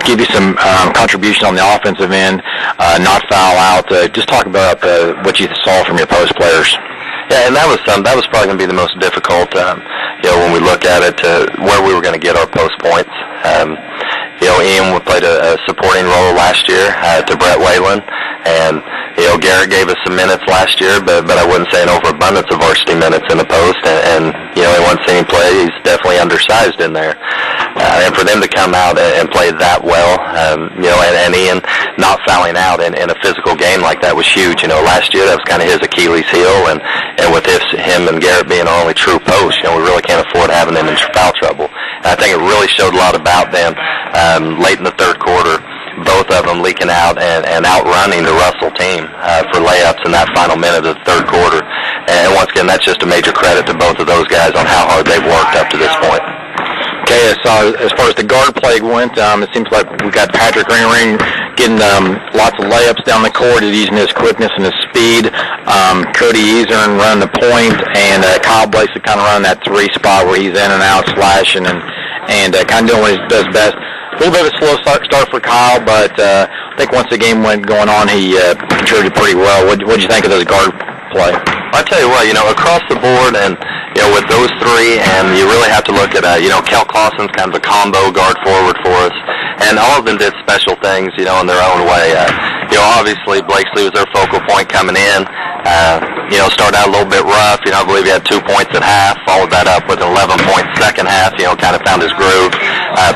give you some contribution on the offensive end, not foul out. Just talk about what you saw from your post players. Yeah, and that was probably going to be the most difficult, when we look at it, where we were going to get our post points. Ian played a supporting role last year to Brett Whalen, and Garrett gave us some minutes last year, but I wouldn't say an overabundance of varsity minutes in the post, and he wasn't seeing play. He's definitely undersized in there, and for them to come out and play that well, and Ian not fouling out in a physical game like that was huge. Last year that was kind of his Achilles heel, and with him and Garrett being our only true post, we really can't afford having them in foul trouble. And I think it really showed a lot about them late in the third quarter, both of them leaking out and outrunning the Russell team for layups in that final minute of the third quarter. And once again, that's just a major credit to both of those guys on how hard they've worked up to this point. Okay, so as far as the guard play went, it seems like we got Patrick Ring getting lots of layups down the court, using his quickness and his speed. Cody Easern running the point, and Kyle Blake's kind of running that 3 spot where he's in and out slashing and kind of doing what he does best. A little bit of a slow start for Kyle, but I think once the game went going on, he contributed pretty well. What did you think of those guard play? I tell you what, across the board, and with those 3, and you really have to look at Kel Clausen's kind of a combo guard forward for us, and all of them did special things, in their own way. Obviously Blakesley was their focal point coming in. Started out a little bit rough. I believe he had 2 points at half. Followed that up with an 11-point second half. Kind of found his groove.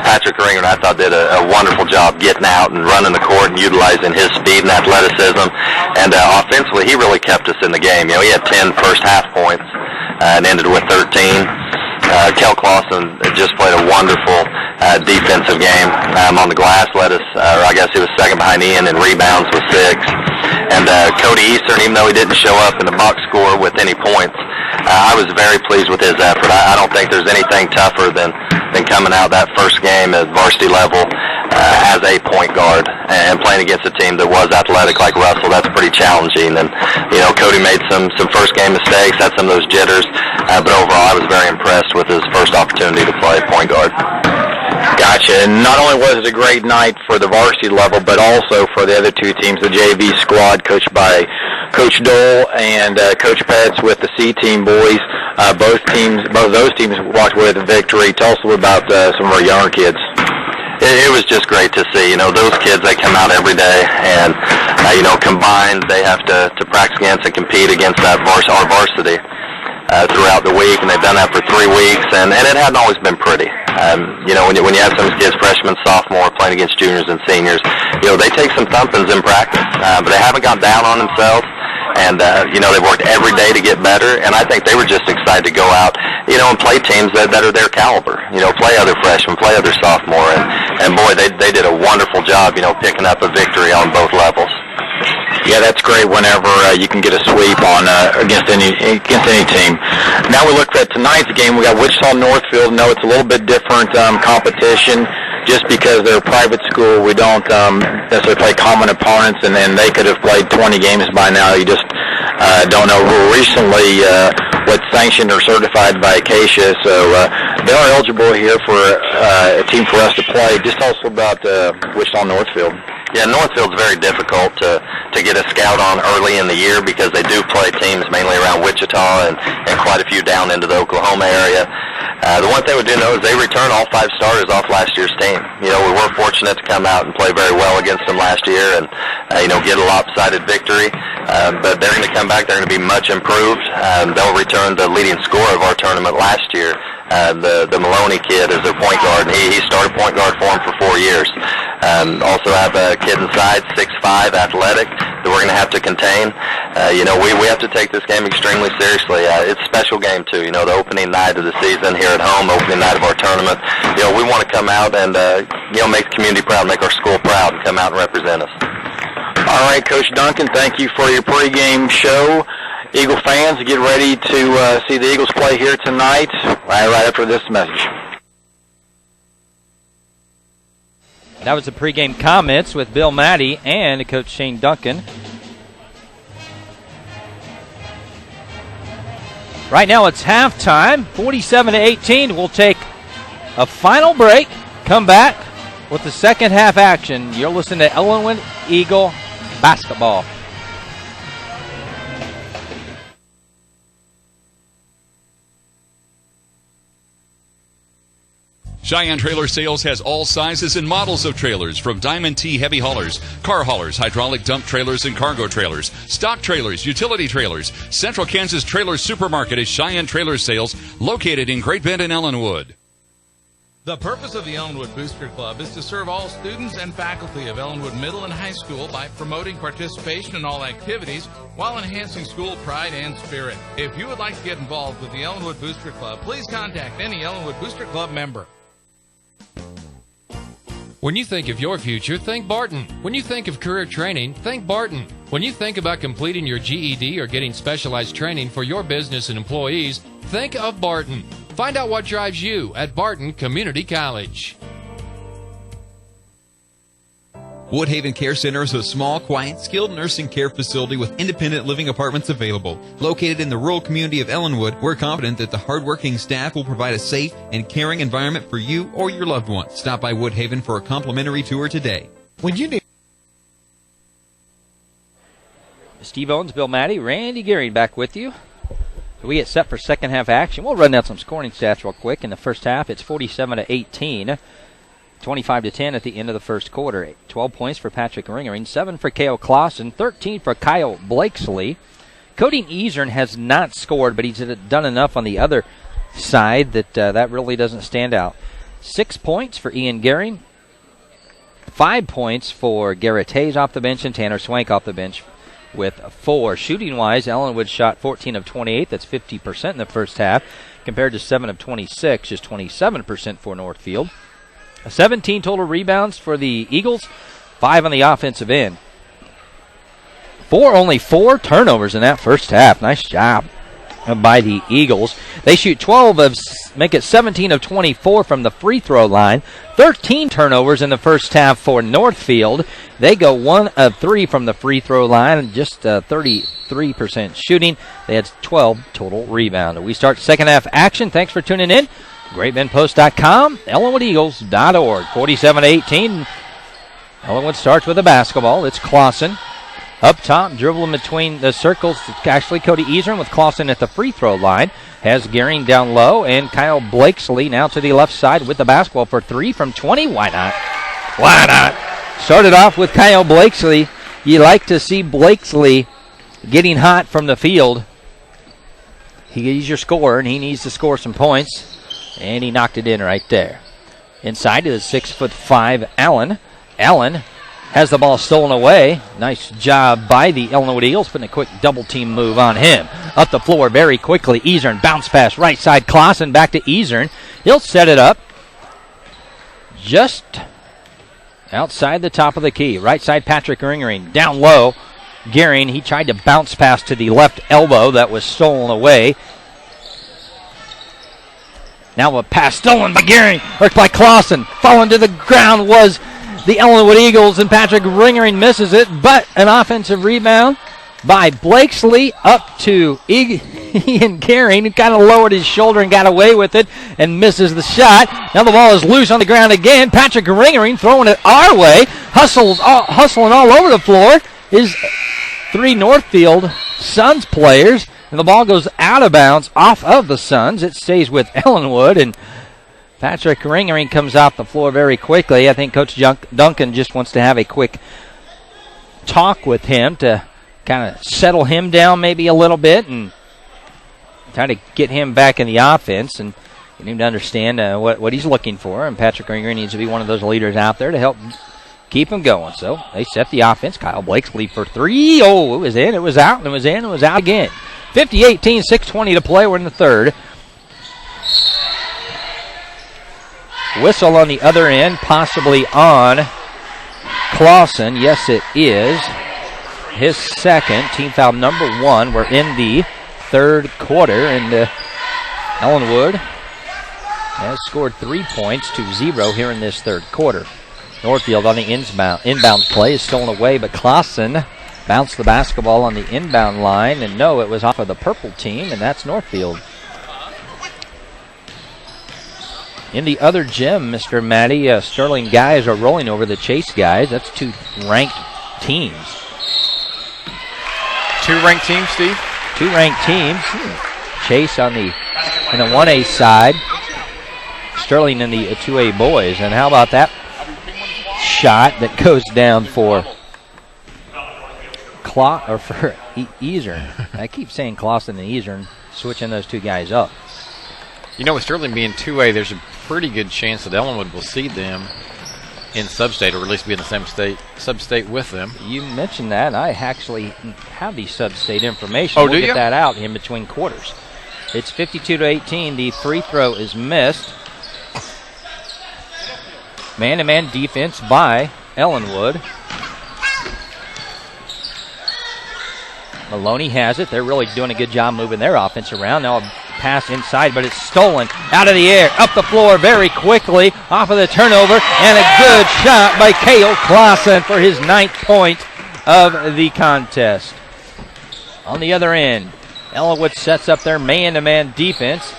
Patrick Ringer, I thought, did a wonderful job getting out and running the court and utilizing his speed and athleticism. And offensively, he really kept us in the game. He had 10 first half points and ended with 13. Kel Clausen just played a wonderful defensive game on the glass. I guess he was second behind Ian in rebounds with 6. And Cody Eastern, even though he didn't show up in the box score with any points, I was very pleased with his effort. I don't think there's anything tougher than coming out that first game at varsity level as a point guard and playing against a team that was athletic like Russell. That's pretty challenging. And Cody made some first game mistakes, had some of those jitters, but overall I was very impressed with his first opportunity to play point guard. Gotcha. And not only was it a great night for the varsity level, but also for the other 2 teams, the JV squad coached by Coach Dole and Coach Petz with the C team boys. Both of those teams walked away with a victory. Tell us a little about some of our younger kids. It was just great to see. Those kids, they come out every day, and combined they have to practice against and compete against our varsity throughout the week, and they've done that for 3 weeks, and it hadn't always been pretty. When you have some kids, freshmen, sophomore, playing against juniors and seniors, they take some thumpings in practice, but they haven't gone down on themselves, and they've worked every day to get better, and I think they were just excited to go out, and play teams that are their caliber, play other freshmen, play other sophomore, and boy, they did a wonderful job, picking up a victory on both levels. Yeah, that's great whenever you can get a sweep on against any team. Now we look at tonight's game. We got Wichita Northfield. No, it's a little bit different competition. just because they're a private school, we don't necessarily play common opponents, and then they could have played 20 games by now. You just don't know. Who recently what's sanctioned or certified by Acacia, so they are eligible here for a team for us to play. Just tell us about Wichita Northfield. Yeah, Northfield's very difficult to get a scout on early in the year because they do play teams mainly around Wichita and quite a few down into the Oklahoma area. The one thing we do know is they return all 5 starters off last year's team. We were fortunate to come out and play very well against them last year and, get a lopsided victory. But they're going to come back. They're going to be much improved. They'll return the leading scorer of our tournament last year. The Maloney kid is their point guard. He started point guard for them for 4 years. Also have a kid inside, 6'5", athletic, that we're going to have to contain. We have to take this game extremely seriously. It's a special game, too. The opening night of the season here at home, opening night of our tournament. We want to come out and, make the community proud, make our school proud, and come out and represent us. All right, Coach Duncan, thank you for your pregame show. Eagle fans, get ready to see the Eagles play here tonight, right after this message. That was the pregame comments with Bill Maddie and Coach Shane Duncan. Right now it's halftime, 47-18. We'll take a final break, come back with the second half action. You're listening to Ellinwood Eagle basketball. Cheyenne Trailer Sales has all sizes and models of trailers, from Diamond T heavy haulers, car haulers, hydraulic dump trailers, and cargo trailers, stock trailers, utility trailers. Central Kansas Trailer Supermarket is Cheyenne Trailer Sales, located in Great Bend and Ellinwood. The purpose of the Ellinwood Booster Club is to serve all students and faculty of Ellinwood Middle and High School by promoting participation in all activities while enhancing school pride and spirit. If you would like to get involved with the Ellinwood Booster Club, please contact any Ellinwood Booster Club member. When you think of your future, think Barton. When you think of career training, think Barton. When you think about completing your GED or getting specialized training for your business and employees, think of Barton. Find out what drives you at Barton Community College. Woodhaven Care Center is a small, quiet, skilled nursing care facility with independent living apartments available. Located in the rural community of Ellinwood, we're confident that the hardworking staff will provide a safe and caring environment for you or your loved ones. Stop by Woodhaven for a complimentary tour today. When you need Steve Owens, Bill Maddie, Randy Gearing back with you. So we get set for second half action. We'll run down some scoring stats real quick. In the first half, it's 47-18. 25-10 at the end of the first quarter. 12 points for Patrick Ringering, 7 for Kale Clausen, 13 for Kyle Blakesley. Cody Easern has not scored, but he's done enough on the other side that really doesn't stand out. 6 points for Ian Gehring, 5 points for Garrett Hayes off the bench, and Tanner Swank off the bench with 4. Shooting-wise, Ellinwood shot 14 of 28. That's 50% in the first half, compared to 7 of 26, just 27% for Northfield. 17 total rebounds for the Eagles, 5 on the offensive end. Only 4 turnovers in that first half. Nice job by the Eagles. They shoot make it 17 of 24 from the free throw line. 13 turnovers in the first half for Northfield. They go 1 of 3 from the free throw line, just 33% shooting. They had 12 total rebounds. We start second half action. Thanks for tuning in. GreatBendPost.com, EllinwoodEagles.org. 47-18. Ellinwood starts with a basketball. It's Clausen. Up top, dribbling between the circles. It's actually Cody Easern with Clausen at the free throw line. Has Gehring down low, and Kyle Blakesley now to the left side with the basketball for 3 from 20. Why not? Why not? Started off with Kyle Blakesley. You like to see Blakesley getting hot from the field. He's your scorer, and he needs to score some points. And he knocked it in right there. Inside to the 6'5" Allen. Allen has the ball stolen away. Nice job by the Ellinwood Eagles, putting a quick double-team move on him. Up the floor very quickly. Easern bounce pass right side. Clausen back to Easern. He'll set it up just outside the top of the key. Right side Patrick Ringering. Down low. Gehring, he tried to bounce pass to the left elbow. That was stolen away. Now a pass stolen by Gearing, worked by Clausen. Falling to the ground was the Ellinwood Eagles, and Patrick Ringering misses it, but an offensive rebound by Blakesley up to Ian Gearing, who kind of lowered his shoulder and got away with it and misses the shot. Now the ball is loose on the ground again. Patrick Ringering throwing it our way, hustling all over the floor. His 3 Northfield Suns players, and the ball goes out of bounds off of the Suns. It stays with Ellinwood, and Patrick Ringering comes off the floor very quickly. I think Coach Duncan just wants to have a quick talk with him to kind of settle him down maybe a little bit and try to get him back in the offense and get him to understand what he's looking for. And Patrick Ringering needs to be one of those leaders out there to help keep him going. So they set the offense. Kyle Blakesley for 3. Oh, it was in, it was out, and it was in, it was out again. 50-18, 6:20 to play. We're in the third. Whistle on the other end, possibly on Clausen. Yes, it is. His second, team foul number 1. We're in the third quarter, and Ellinwood has scored 3 points to 0 here in this third quarter. Northfield on the inbound play is stolen away, but Clausen bounced the basketball on the inbound line, and no, it was off of the purple team, and that's Northfield. In the other gym, Mr. Matty, Sterling guys are rolling over the Chase guys. That's 2 ranked teams. 2 ranked teams, Steve? 2 ranked teams. Chase in the 1A side, Sterling in the 2A boys. And how about that shot that goes down for Easern? I keep saying Clausen and Easern, switching those 2 guys up. You know, with Sterling being 2A, there's a pretty good chance that Ellinwood will see them in sub-state, or at least be in the same sub-state with them. You mentioned that. I actually have the sub-state information. Oh, we'll do get you? that out in between quarters. It's 52-18. The free throw is missed. Man-to-man defense by Ellinwood. Maloney has it. They're really doing a good job moving their offense around. Now a pass inside, but it's stolen out of the air, up the floor very quickly, off of the turnover, and a good shot by Cale Clausen for his 9th point of the contest. On the other end, Ellinwood sets up their man-to-man defense.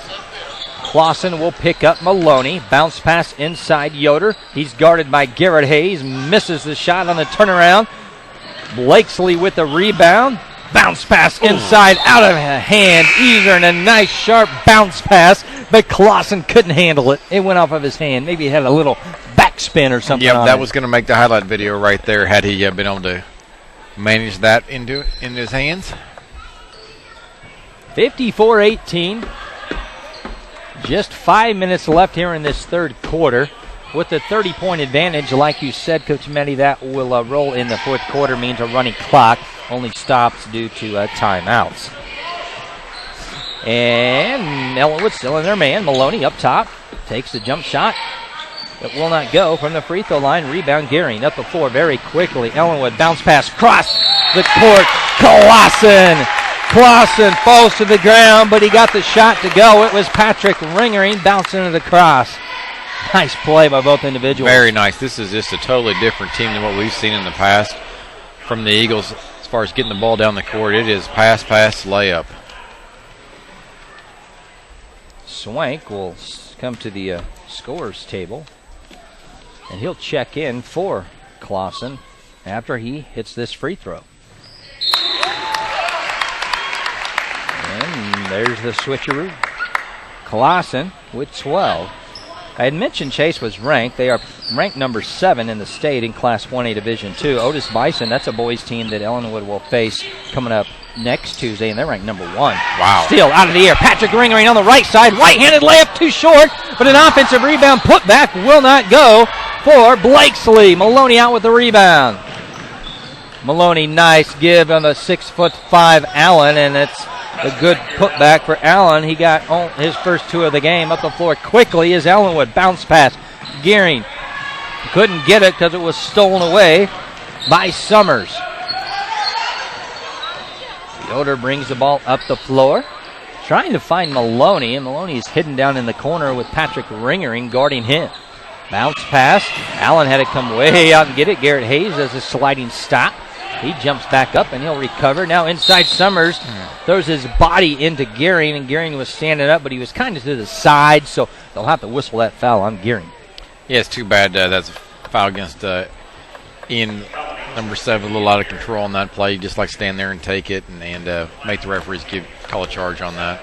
Clausen will pick up Maloney. Bounce pass inside Yoder. He's guarded by Garrett Hayes. Misses the shot on the turnaround. Blakesley with the rebound. Bounce pass inside, out of hand. Easern, a nice sharp bounce pass, but Clausen couldn't handle it. It went off of his hand. Maybe he had a little backspin or something. Yeah, that was going to make the highlight video right there had he been able to manage that into his hands. 54-18. Just 5 minutes left here in this third quarter. With the 30-point advantage, like you said, Coach Meddy, that will roll in the fourth quarter, means a running clock. Only stops due to timeouts. And Ellinwood still in their man. Maloney up top. Takes the jump shot. It will not go from the free throw line. Rebound Gearing up the floor very quickly. Ellinwood bounce pass across the court. Clausen falls to the ground, but he got the shot to go. It was Patrick Ringering bouncing into the cross. Nice play by both individuals. Very nice. This is just a totally different team than what we've seen in the past from the Eagles as far as getting the ball down the court. It is pass, layup. Swank will come to the scorers table, and he'll check in for Clausen after he hits this free throw. And there's the switcheroo. Clausen with 12. I had mentioned Chase was ranked. They are ranked number 7 in the state in Class 1A Division II. Otis Bison, that's a boys team that Ellinwood will face coming up next Tuesday, and they're ranked number 1. Wow. Steal out of the air. Patrick Ringering on the right side. Right-handed layup too short, but an offensive rebound put back will not go for Blakesley. Maloney out with the rebound. Maloney, nice give on the 6'5" Allen, and it's a good putback for Allen. He got his first 2 of the game. Up the floor quickly is Ellinwood. Bounce pass. Gearing couldn't get it because it was stolen away by Summers. Yoder brings the ball up the floor. trying to find Maloney, and Maloney is hidden down in the corner with Patrick Ringering guarding him. Bounce pass. Allen had to come way out and get it. Garrett Hayes does a sliding stop. He jumps back up and he'll recover. Now inside Summers throws his body into Gearing, and Gearing was standing up, but he was kind of to the side, so they'll have to whistle that foul on Gearing. Yeah, it's too bad that's a foul against Ian, number 7, a little out of control on that play. Just like stand there and take it and make the referees call a charge on that.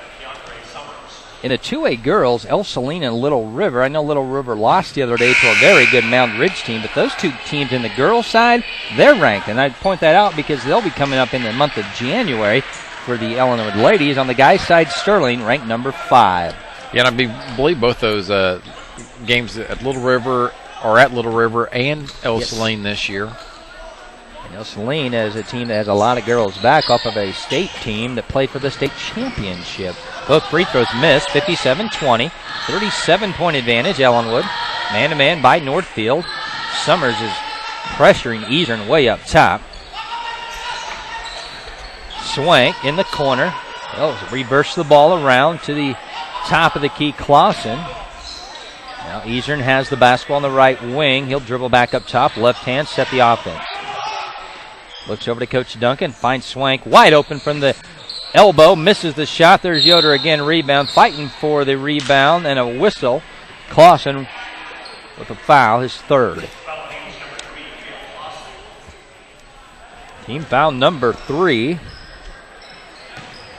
In a 2A girls, El Salina and Little River. I know Little River lost the other day to a very good Mountain Ridge team, but those two teams in the girls' side, they're ranked. And I'd point that out because they'll be coming up in the month of January for the Ellinwood ladies. On the guys' side, Sterling ranked number 5. Yeah, and I believe both those games at Little River are at Little River and El Saline this year. El Saline is a team that has a lot of girls back off of a state team that played for the state championship. Both free throws missed, 57-20. 37-point advantage, Ellinwood. Man-to-man by Northfield. Summers is pressuring Eastern way up top. Swank in the corner. Reverse the ball around to the top of the key, Clausen. Now Eastern has the basketball on the right wing. He'll dribble back up top. Left hand, set the offense. Looks over to Coach Duncan. Finds Swank wide open from the elbow. Misses the shot. There's Yoder again. Rebound. Fighting for the rebound and a whistle. Clausen with a foul, his 3rd. Team foul number 3.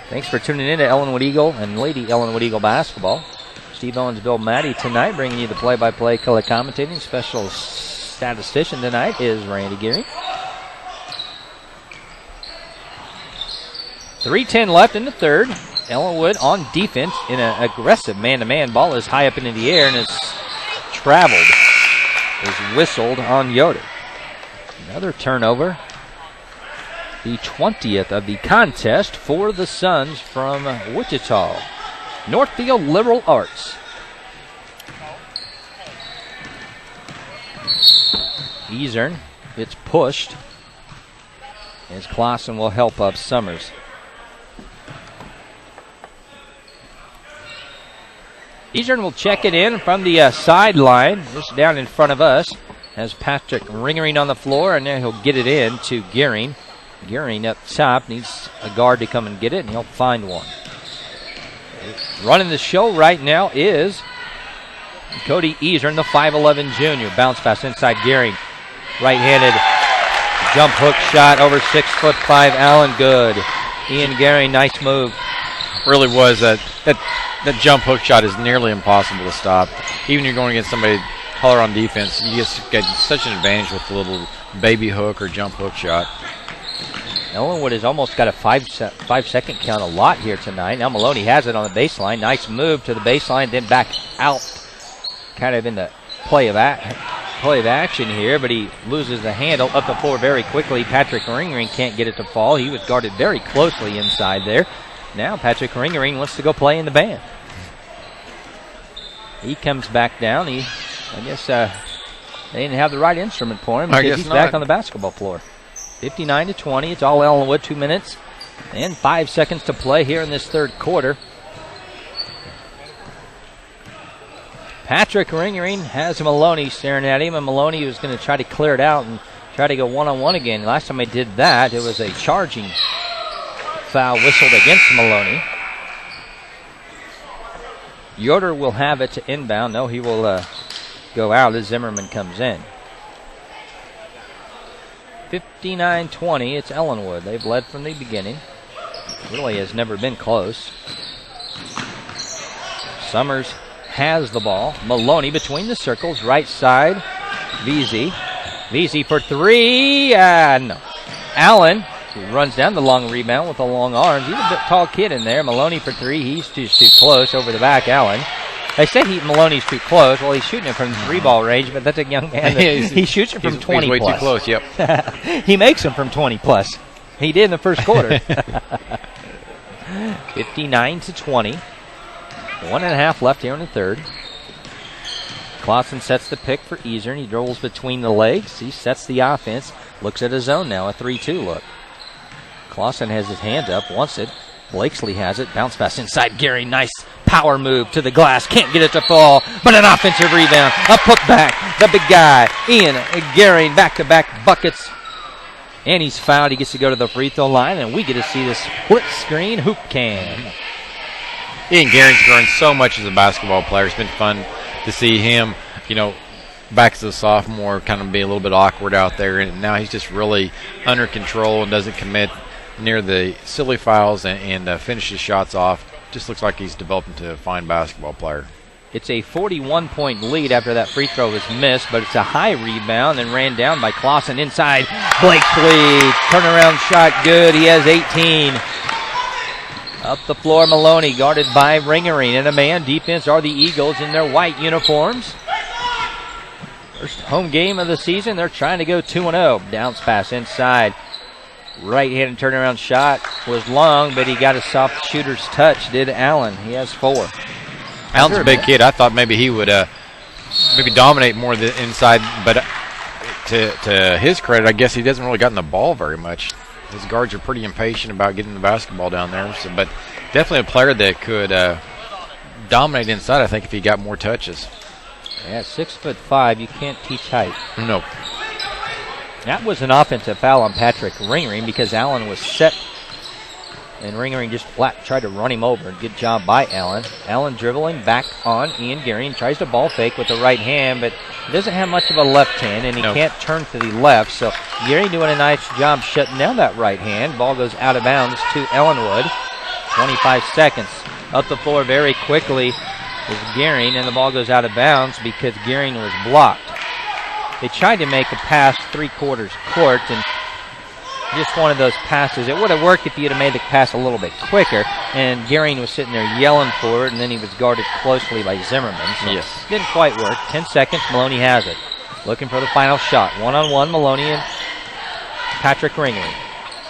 Thanks for tuning in to Ellinwood Eagle and Lady Ellinwood Eagle basketball. Steve Owens, Bill Maddie tonight, bringing you the play-by-play color commentating. Special statistician tonight is Randy Gearing. 3:10 left in the 3rd. Ellinwood on defense in an aggressive man-to-man. Ball is high up into the air and is traveled. Is whistled on Yoder. Another turnover. The 20th of the contest for the Suns from Wichita. Northfield Liberal Arts. Eastern gets pushed as Clausen will help up Summers. Eastern will check it in from the sideline, just down in front of us. Has Patrick Ringering on the floor, and then he'll get it in to Gearing. Gearing up top needs a guard to come and get it, and he'll find one. Running the show right now is Cody Eastern, the 5'11 junior. Bounce pass inside Gearing. Right-handed jump hook shot over 6'5" Allen. Good. Ian Gearing, nice move. Really was that jump hook shot is nearly impossible to stop. Even you're going against somebody taller on defense, you just get such an advantage with the little baby hook or jump hook shot. Ellinwood has almost got a 5-second count a lot here tonight. Now Maloney has it on the baseline. Nice move to the baseline, then back out. Kind of in the play of action here, but he loses the handle up the floor very quickly. Patrick Ringering can't get it to fall. He was guarded very closely inside there. Now Patrick Ringering wants to go play in the band. He comes back down. I guess they didn't have the right instrument for him because he's back on the basketball floor. 59-20. It's all Ellinwood. 2 minutes and 5 seconds to play here in this 3rd quarter. Patrick Ringering has Maloney staring at him, and Maloney was going to try to clear it out and try to go one-on-one again. Last time he did that, it was a charging foul whistled against Maloney. Yoder will have it to inbound. No, he will go out as Zimmerman comes in. 59-20, it's Ellinwood. They've led from the beginning. Really has never been close. Summers has the ball. Maloney between the circles, right side. VZ for 3, no. Allen runs down the long rebound with the long arms. He's a bit tall kid in there. Maloney for 3. He's too close over the back. Allen. They say Maloney's too close. Well, he's shooting it from 3-ball range, but that's a young man. He shoots it from 20 he's way plus. Too close. Yep. He makes them from 20 plus. He did in the first quarter. 59-20. 1.5 left here in the 3rd. Clausen sets the pick for Eastern. He dribbles between the legs. He sets the offense. Looks at his zone now. A 3-2 look. Clausen has his hands up. Wants it. Blakesley has it. Bounce pass inside Gary. Nice power move to the glass. Can't get it to fall, but an offensive rebound. A putback. The big guy, Ian Gary, back-to-back buckets. And he's fouled. He gets to go to the free throw line, and we get to see this split screen hoop can. Ian Garing's grown so much as a basketball player. It's been fun to see him, back as a sophomore, kind of be a little bit awkward out there. And now he's just really under control and doesn't commit near the silly fouls and finishes shots off. Just looks like he's developed into a fine basketball player. It's a 41-point lead after that free throw was missed, but it's a high rebound and ran down by Clausen inside. Blakesley, turnaround shot good. He has 18. Up the floor, Maloney, guarded by Ringering. And a man defense are the Eagles in their white uniforms. First home game of the season. They're trying to go 2-0. Bounce pass inside. Right-handed turnaround shot was long, but he got a soft shooter's touch, did Allen. He has 4. Allen's a big kid. I thought maybe he would maybe dominate more the inside, but to his credit, I guess he doesn't really gotten the ball very much. His guards are pretty impatient about getting the basketball down there. But definitely a player that could dominate inside, I think, if he got more touches. Yeah, 6'5", you can't teach height. No. That was an offensive foul on Patrick Ringering because Allen was set, and Ringering just flat tried to run him over. Good job by Allen. Allen dribbling back on Ian Gary and tries to ball fake with the right hand, but he doesn't have much of a left hand, and he can't turn to the left. So Gary doing a nice job shutting down that right hand. Ball goes out of bounds to Ellinwood. 25 seconds. Up the floor very quickly is Gehring, and the ball goes out of bounds because Gehring was blocked. They tried to make a pass 3/4 court, and just one of those passes. It would have worked if he had made the pass a little bit quicker, and Gehring was sitting there yelling for it, and then he was guarded closely by Zimmerman. So yes. Didn't quite work. 10 seconds, Maloney has it. Looking for the final shot. One-on-one, Maloney and Patrick Ringering.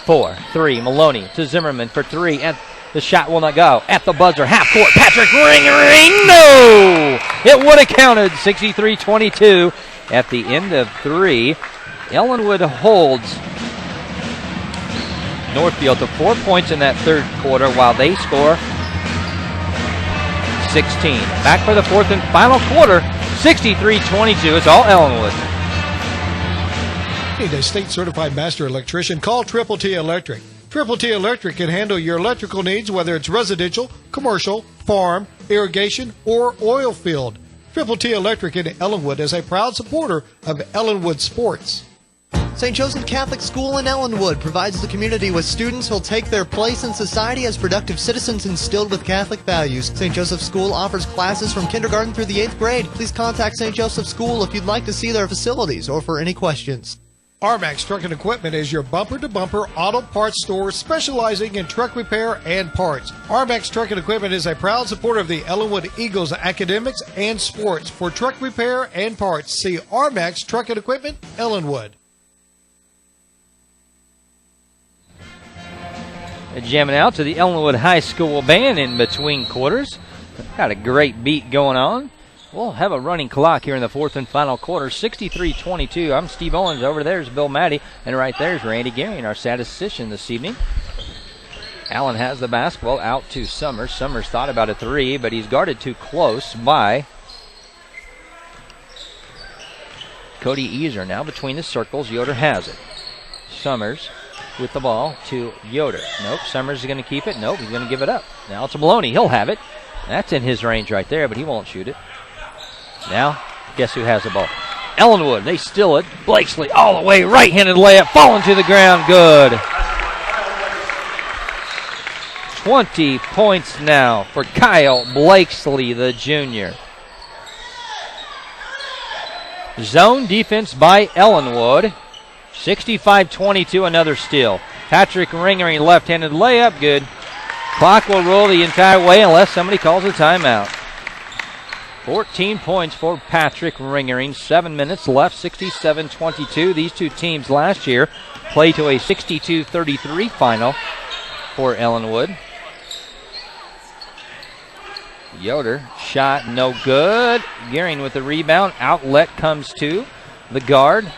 4-3, Maloney to Zimmerman for 3, and the shot will not go. At the buzzer, half court, Patrick Ringering, no! It would have counted, 63-22 at the end of 3. Ellinwood holds Northfield to 4 points in that third quarter while they score 16. Back for the fourth and final quarter, 63-22. It's all Ellinwood. Need a state-certified master electrician? Call Triple T Electric. Triple T Electric can handle your electrical needs, whether it's residential, commercial, farm, irrigation, or oil field. Triple T Electric in Ellinwood is a proud supporter of Ellinwood sports. St. Joseph Catholic School in Ellinwood provides the community with students who'll take their place in society as productive citizens instilled with Catholic values. St. Joseph School offers classes from kindergarten through the 8th grade. Please contact St. Joseph School if you'd like to see their facilities or for any questions. RMAX Truck and Equipment is your bumper-to-bumper auto parts store specializing in truck repair and parts. RMAX Truck and Equipment is a proud supporter of the Ellinwood Eagles academics and sports. For truck repair and parts, see RMAX Truck and Equipment, Ellinwood. Jamming out to the Ellinwood High School band in between quarters. Got a great beat going on. We'll have a running clock here in the fourth and final quarter, 63-22. I'm Steve Owens. Over there's Bill Maddie, and right there's Randy Gehring, our statistician this evening. Allen has the basketball out to Summers. Summers thought about a 3, but he's guarded too close by Cody Easer. Now between the circles, Yoder has it. Summers with the ball to Yoder. Nope, Summers is going to keep it. Nope, he's going to give it up. Now it's Maloney. He'll have it. That's in his range right there, but he won't shoot it. Now, guess who has the ball? Ellinwood. They steal it. Blakesley all the way. Right-handed layup. Falling to the ground. Good. 20 points now for Kyle Blakesley, the junior. Zone defense by Ellinwood. 65-22, another steal. Patrick Ringering, left-handed layup. Good. Clock will roll the entire way unless somebody calls a timeout. 14 points for Patrick Ringering. 7 minutes left, 67-22. These two teams last year played to a 62-33 final for Ellinwood. Yoder, shot no good. Gehring with the rebound. Outlet comes to the guard.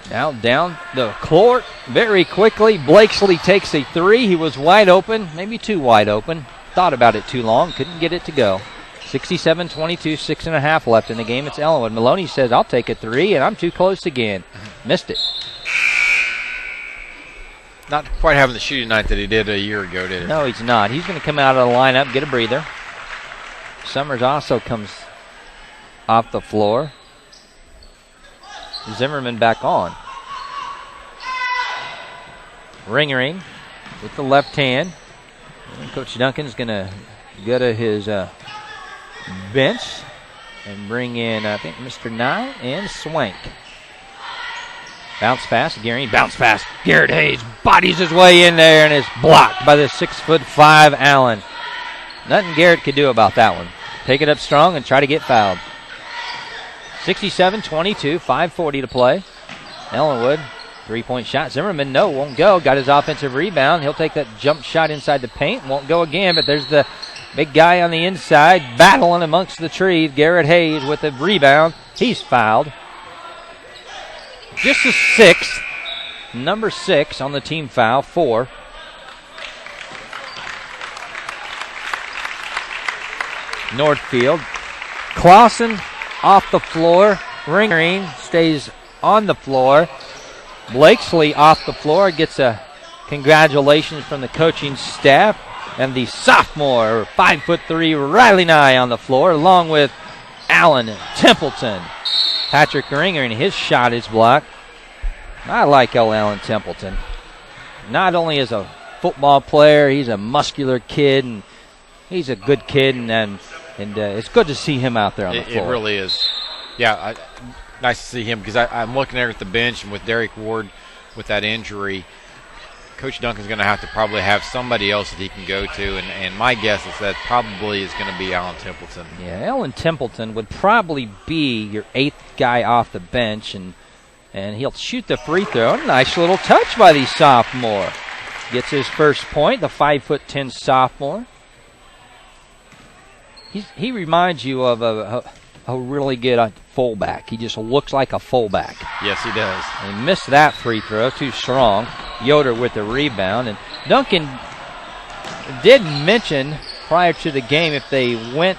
Now down the court very quickly. Blakesley takes a three. He was wide open, maybe too wide open. Thought about it too long, couldn't get it to go. 67-22, 6.5 left in the game. It's Ellinwood. Maloney says, I'll take a three, and I'm too close again. Missed it. Not quite having the shooting night that he did a year ago, did he? No, he's not. He's going to come out of the lineup, get a breather. Summers also comes off the floor. Zimmerman back on. Ringering with the left hand. And Coach Duncan's going to go to his bench and bring in, I think, Mr. Nye and Swank. Bounce pass, Gary. Bounce pass. Garrett Hayes bodies his way in there and is blocked by the 6'5" Allen. Nothing Garrett could do about that one. Take it up strong and try to get fouled. 67-22, 5:40 to play. Ellinwood, three-point shot. Zimmerman, no, won't go. Got his offensive rebound. He'll take that jump shot inside the paint. Won't go again, but there's the big guy on the inside battling amongst the trees. Garrett Hayes with the rebound. He's fouled. Just a sixth. Number 6 on the team foul, 4. Northfield. Clausen off the floor. Ringering stays on the floor. Blakesley off the floor gets a congratulations from the coaching staff. And the sophomore, 5'3", Riley Nye on the floor, along with Allen Templeton. Patrick Ringering, his shot is blocked. I like Allen Templeton. Not only as a football player, he's a muscular kid, and he's a good kid, and it's good to see him out there on the floor. It really is. Yeah, nice to see him, because I'm looking there at the bench, and with Derek Ward with that injury, Coach Duncan's going to have to probably have somebody else that he can go to, and my guess is that probably is going to be Allen Templeton. Yeah, Allen Templeton would probably be your 8th guy off the bench, and he'll shoot the free throw. Nice little touch by the sophomore. Gets his first point, the 5'10" sophomore. He reminds you of a really good fullback. He just looks like a fullback. Yes, he does. And he missed that free throw, too strong. Yoder with the rebound. And Duncan did mention prior to the game if they went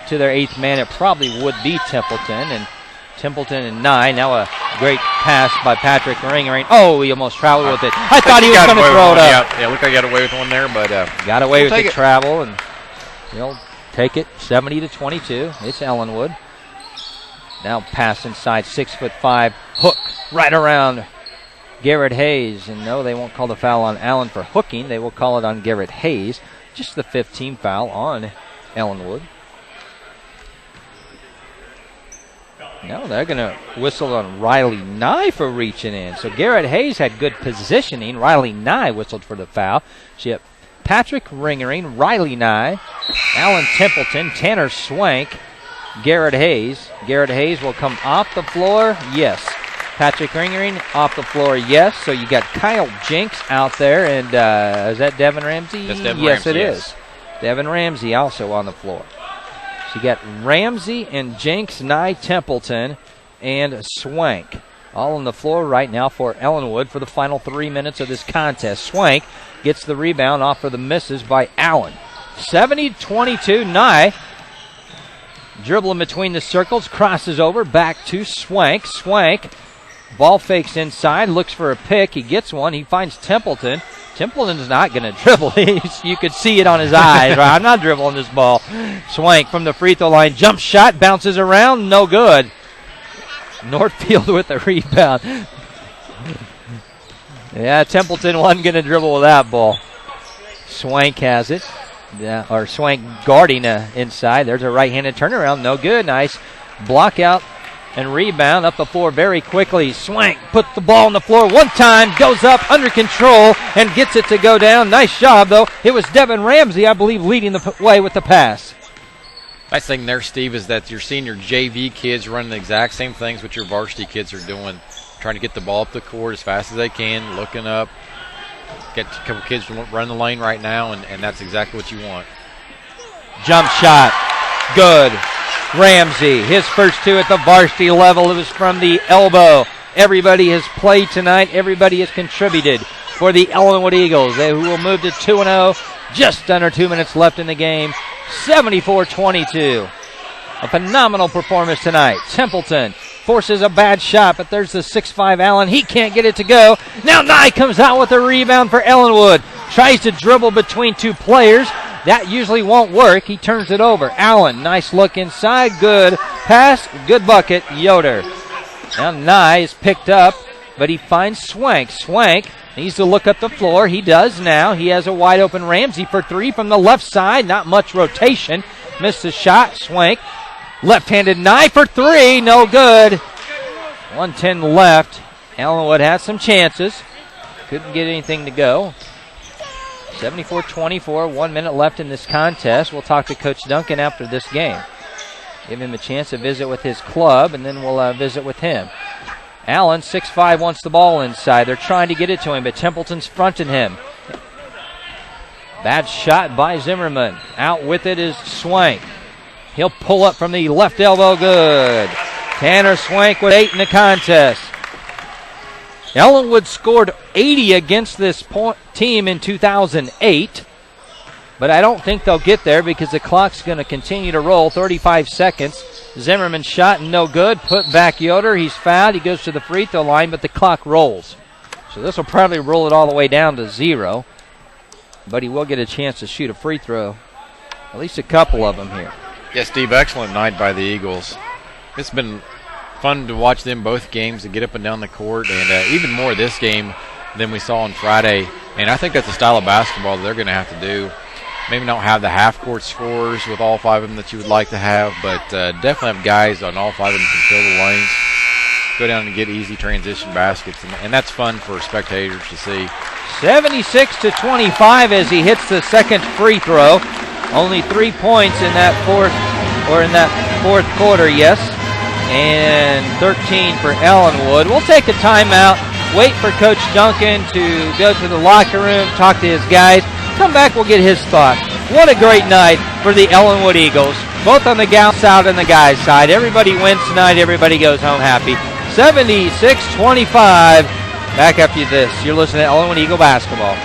to their 8th man, it probably would be Templeton. And Templeton and 9. Now a great pass by Patrick Ringering. Oh, he almost traveled with it. I thought he was going to throw it up. Yeah, looked like he got away with one there, but got away with the travel, and he'll take it. 70-22. It's Ellinwood. Now pass inside, 6'5", hook right around Garrett Hayes. And no, they won't call the foul on Allen for hooking. They will call it on Garrett Hayes. Just the 15th foul on Ellinwood. No, they're going to whistle on Riley Nye for reaching in. So Garrett Hayes had good positioning. Riley Nye whistled for the foul. So you have Patrick Ringering, Riley Nye, Allen Templeton, Tanner Swank, Garrett Hayes. Garrett Hayes will come off the floor. Yes. Patrick Ringering off the floor. Yes. So you got Kyle Jenks out there. And is that Devin Ramsey? That's Devin yes, Ramsey, it yes. is. Devin Ramsey also on the floor. So you got Ramsey and Jenks, Nye, Templeton, and Swank all on the floor right now for Ellinwood for the final 3 minutes of this contest. Swank gets the rebound off of the misses by Allen. 70-22, Nye dribbling between the circles, crosses over, back to Swank. Swank, ball fakes inside, looks for a pick. He gets one. He finds Templeton. Templeton's not going to dribble. You could see it on his eyes. Right? I'm not dribbling this ball. Swank from the free throw line. Jump shot, bounces around, no good. Northfield with the rebound. Yeah, Templeton wasn't going to dribble with that ball. Swank has it. Yeah, or Swank guarding inside. There's a right-handed turnaround. No good. Nice block out and rebound up the floor very quickly. Swank puts the ball on the floor one time, goes up under control, and gets it to go down. Nice job, though. It was Devin Ramsey, I believe, leading the way with the pass. Nice thing there, Steve, is that you're seeing your JV kids running the exact same things what your varsity kids are doing, trying to get the ball up the court as fast as they can, looking up. Get a couple kids running the lane right now, and that's exactly what you want. Jump shot. Good. Ramsey, his first two at the varsity level. It was from the elbow. Everybody has played tonight. Everybody has contributed for the Ellinwood Eagles, who will move to 2-0. Just under 2 minutes left in the game. 74-22. A phenomenal performance tonight. Templeton forces a bad shot, but there's the 6'5" Allen. He can't get it to go. Now Nye comes out with a rebound for Ellinwood. Tries to dribble between two players. That usually won't work. He turns it over. Allen, nice look inside. Good pass. Good bucket. Yoder. Now Nye is picked up, but he finds Swank. Swank needs to look up the floor. He does now. He has a wide open Ramsey for three from the left side. Not much rotation. Missed the shot. Swank. Left-handed Nye for three. No good. 1:10 left. Ellinwood has some chances. Couldn't get anything to go. 74-24. 1 minute left in this contest. We'll talk to Coach Duncan after this game. Give him a chance to visit with his club, and then we'll visit with him. Allen, 6'5", wants the ball inside. They're trying to get it to him, but Templeton's fronting him. Bad shot by Zimmerman. Out with it is Swank. He'll pull up from the left elbow. Good. Tanner Swank with 8 in the contest. Ellinwood scored 80 against this team in 2008. But I don't think they'll get there because the clock's going to continue to roll. 35 seconds. Zimmerman shot no good. Put back Yoder. He's fouled. He goes to the free throw line, but the clock rolls. So this will probably roll it all the way down to 0. But he will get a chance to shoot a free throw. At least a couple of them here. Yeah, Steve, excellent night by the Eagles. It's been fun to watch them both games to get up and down the court, and even more this game than we saw on Friday. And I think that's the style of basketball that they're going to have to do. Maybe not have the half-court scores with all 5 of them that you would like to have, but definitely have guys on all 5 of them can fill the lanes, go down and get easy transition baskets, and that's fun for spectators to see. 76-25 as he hits the second free throw. Only 3 points in that fourth quarter, yes. And 13 for Ellinwood. We'll take a timeout, wait for Coach Duncan to go to the locker room, talk to his guys. Come back, we'll get his thoughts. What a great night for the Ellinwood Eagles, both on the gal side and the guys side. Everybody wins tonight. Everybody goes home happy. 76-25. Back after this, you're listening to Ellinwood Eagle Basketball.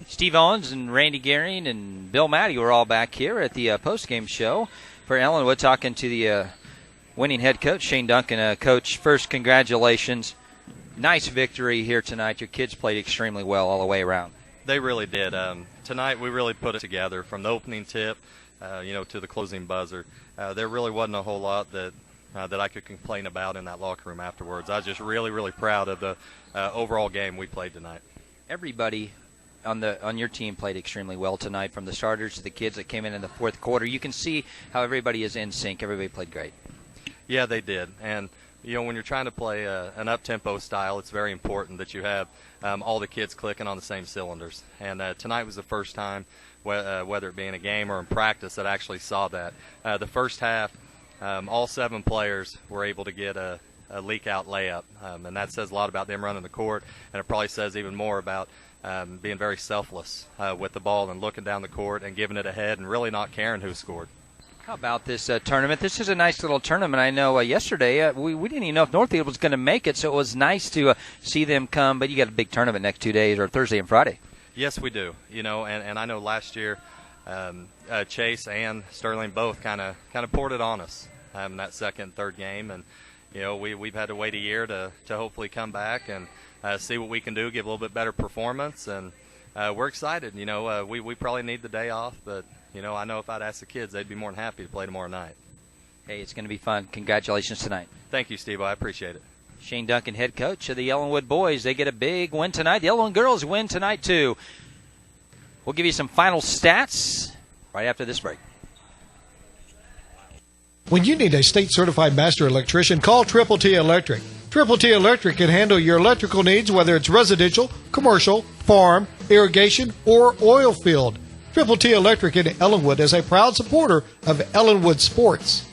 Steve Owens and Randy Gehring and Bill Maddie were all back here at the post-game show for Ellinwood, talking to the winning head coach, Shane Duncan. Coach, first, congratulations. Nice victory here tonight. Your kids played extremely well all the way around. They really did. Tonight we really put it together from the opening tip, to the closing buzzer. There really wasn't a whole lot that I could complain about in that locker room afterwards. I was just really, really proud of the overall game we played tonight. Everybody on your team played extremely well tonight, from the starters to the kids that came in the fourth quarter. You can see how everybody is in sync. Everybody played great. Yeah, they did. And when you're trying to play an up-tempo style, it's very important that you have all the kids clicking on the same cylinders. And tonight was the first time, whether it be in a game or in practice, that I actually saw that. The first half, all 7 players were able to get a leak-out layup, and that says a lot about them running the court, and it probably says even more about being very selfless with the ball and looking down the court and giving it ahead and really not caring who scored. How about this tournament? This is a nice little tournament. I know yesterday we didn't even know if Northfield was going to make it, so it was nice to see them come. But you got a big tournament next 2 days, or Thursday and Friday. Yes, we do. And I know last year Chase and Sterling both kind of poured it on us in that second and third game. And, we've had to wait a year to hopefully come back and see what we can do, give a little bit better performance. And we're excited. We probably need the day off, but I know if I'd ask the kids, they'd be more than happy to play tomorrow night. Hey, it's going to be fun. Congratulations tonight. Thank you, Steve. I appreciate it. Shane Duncan, head coach of the Ellinwood boys. They get a big win tonight. The Ellinwood girls win tonight, too. We'll give you some final stats right after this break. When you need a state-certified master electrician, call Triple T Electric. Triple T Electric can handle your electrical needs, whether it's residential, commercial, farm, irrigation, or oil field. Triple T Electric in Ellinwood is a proud supporter of Ellinwood sports.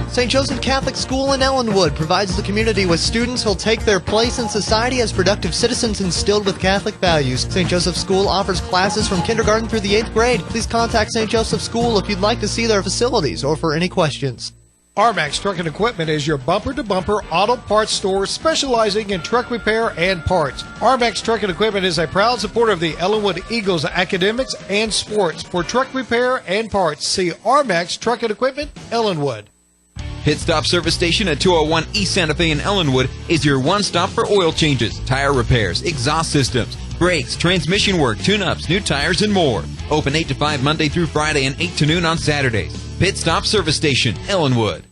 St. Joseph Catholic School in Ellinwood provides the community with students who'll take their place in society as productive citizens instilled with Catholic values. St. Joseph School offers classes from kindergarten through the 8th grade. Please contact St. Joseph School if you'd like to see their facilities or for any questions. RMAX Truck and Equipment is your bumper-to-bumper auto parts store specializing in truck repair and parts. RMAX Truck and Equipment is a proud supporter of the Ellinwood Eagles academics and sports. For truck repair and parts, see RMAX Truck and Equipment, Ellinwood. Pit Stop Service Station at 201 East Santa Fe in Ellinwood is your one-stop for oil changes, tire repairs, exhaust systems, brakes, transmission work, tune-ups, new tires, and more. Open 8 to 5 Monday through Friday and 8 to noon on Saturdays. Pit Stop Service Station, Ellinwood.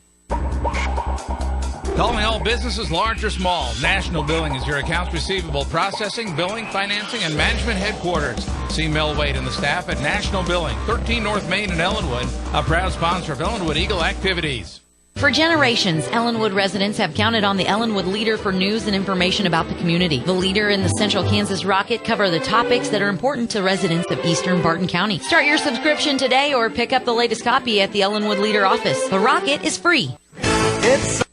Calling all businesses, large or small. National Billing is your accounts receivable processing, billing, financing, and management headquarters. See Mel Wade and the staff at National Billing, 13 North Main in Ellinwood, a proud sponsor of Ellinwood Eagle activities. For generations, Ellinwood residents have counted on the Ellinwood Leader for news and information about the community. The Leader and the Central Kansas Rocket cover the topics that are important to residents of eastern Barton County. Start your subscription today or pick up the latest copy at the Ellinwood Leader office. The Rocket is free. It's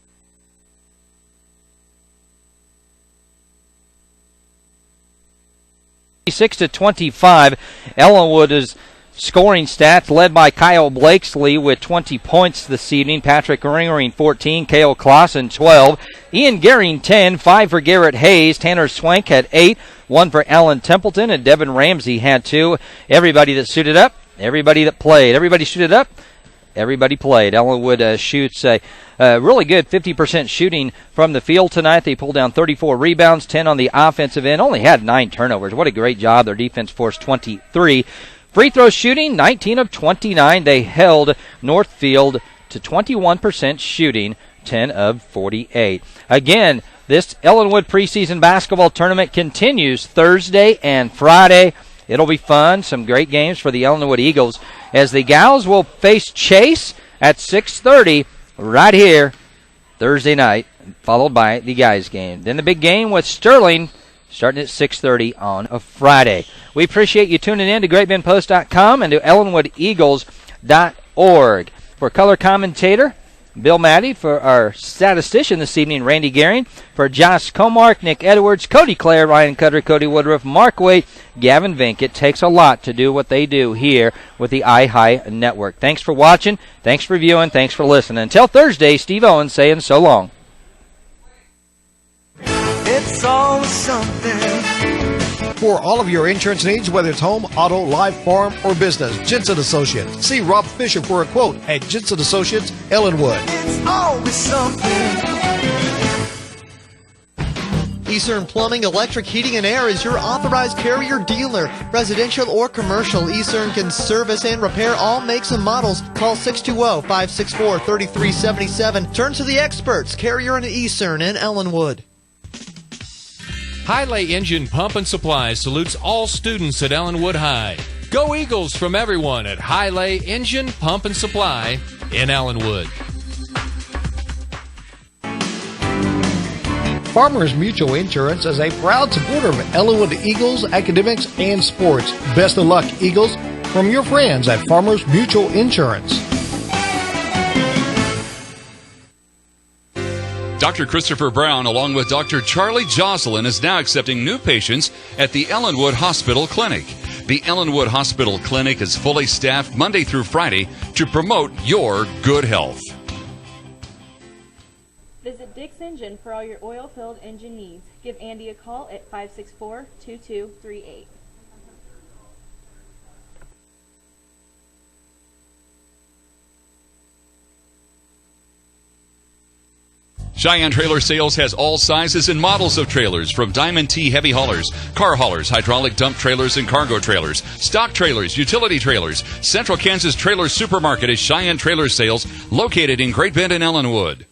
26-25, Ellinwood is scoring stats led by Kyle Blakesley with 20 points this evening. Patrick Ringering 14, Cale Clausen 12, Ian Gehring 10, 5 for Garrett Hayes, Tanner Swank had 8, 1 for Alan Templeton, and Devin Ramsey had 2. Everybody that suited up, everybody that played, everybody suited up, everybody played. Ellinwood shoots a really good 50% shooting from the field tonight. They pulled down 34 rebounds, 10 on the offensive end, only had 9 turnovers. What a great job. Their defense forced 23. Free throw shooting, 19 of 29. They held Northfield to 21% shooting, 10 of 48. Again, this Ellinwood preseason basketball tournament continues Thursday and Friday. It'll be fun. Some great games for the Ellinwood Eagles as the gals will face Chase at 6:30 right here Thursday night, followed by the guys' game. Then the big game with Sterling starting at 6:30 on a Friday. We appreciate you tuning in to GreatBendPost.com and to EllinwoodEagles.org. For color commentator, Bill Maddie. For our statistician this evening, Randy Gehring. For Josh Comark, Nick Edwards, Cody Clare, Ryan Cutter, Cody Woodruff, Mark Waite, Gavin Vink. It takes a lot to do what they do here with the iHigh Network. Thanks for watching. Thanks for viewing. Thanks for listening. Until Thursday, Steve Owens saying so long. It's always something. For all of your insurance needs, whether it's home, auto, life, farm, or business, Jensen Associates. See Rob Fisher for a quote at Jensen Associates, Ellinwood. It's always something. Eastern Plumbing, Electric, Heating, and Air is your authorized Carrier dealer. Residential or commercial, Eastern can service and repair all makes and models. Call 620-564-3377. Turn to the experts, Carrier and Eastern in Ellinwood. Highlay Engine Pump and Supply salutes all students at Ellinwood High. Go Eagles from everyone at Highlay Engine Pump and Supply in Ellinwood. Farmers Mutual Insurance is a proud supporter of Ellinwood Eagles, academics, and sports. Best of luck, Eagles, from your friends at Farmers Mutual Insurance. Dr. Christopher Brown, along with Dr. Charlie Jocelyn, is now accepting new patients at the Ellinwood Hospital Clinic. The Ellinwood Hospital Clinic is fully staffed Monday through Friday to promote your good health. Visit Dick's Engine for all your oil-filled engine needs. Give Andy a call at 564-2238. Cheyenne Trailer Sales has all sizes and models of trailers, from Diamond T heavy haulers, car haulers, hydraulic dump trailers, and cargo trailers, stock trailers, utility trailers. Central Kansas Trailer Supermarket is Cheyenne Trailer Sales, located in Great Bend and Ellinwood.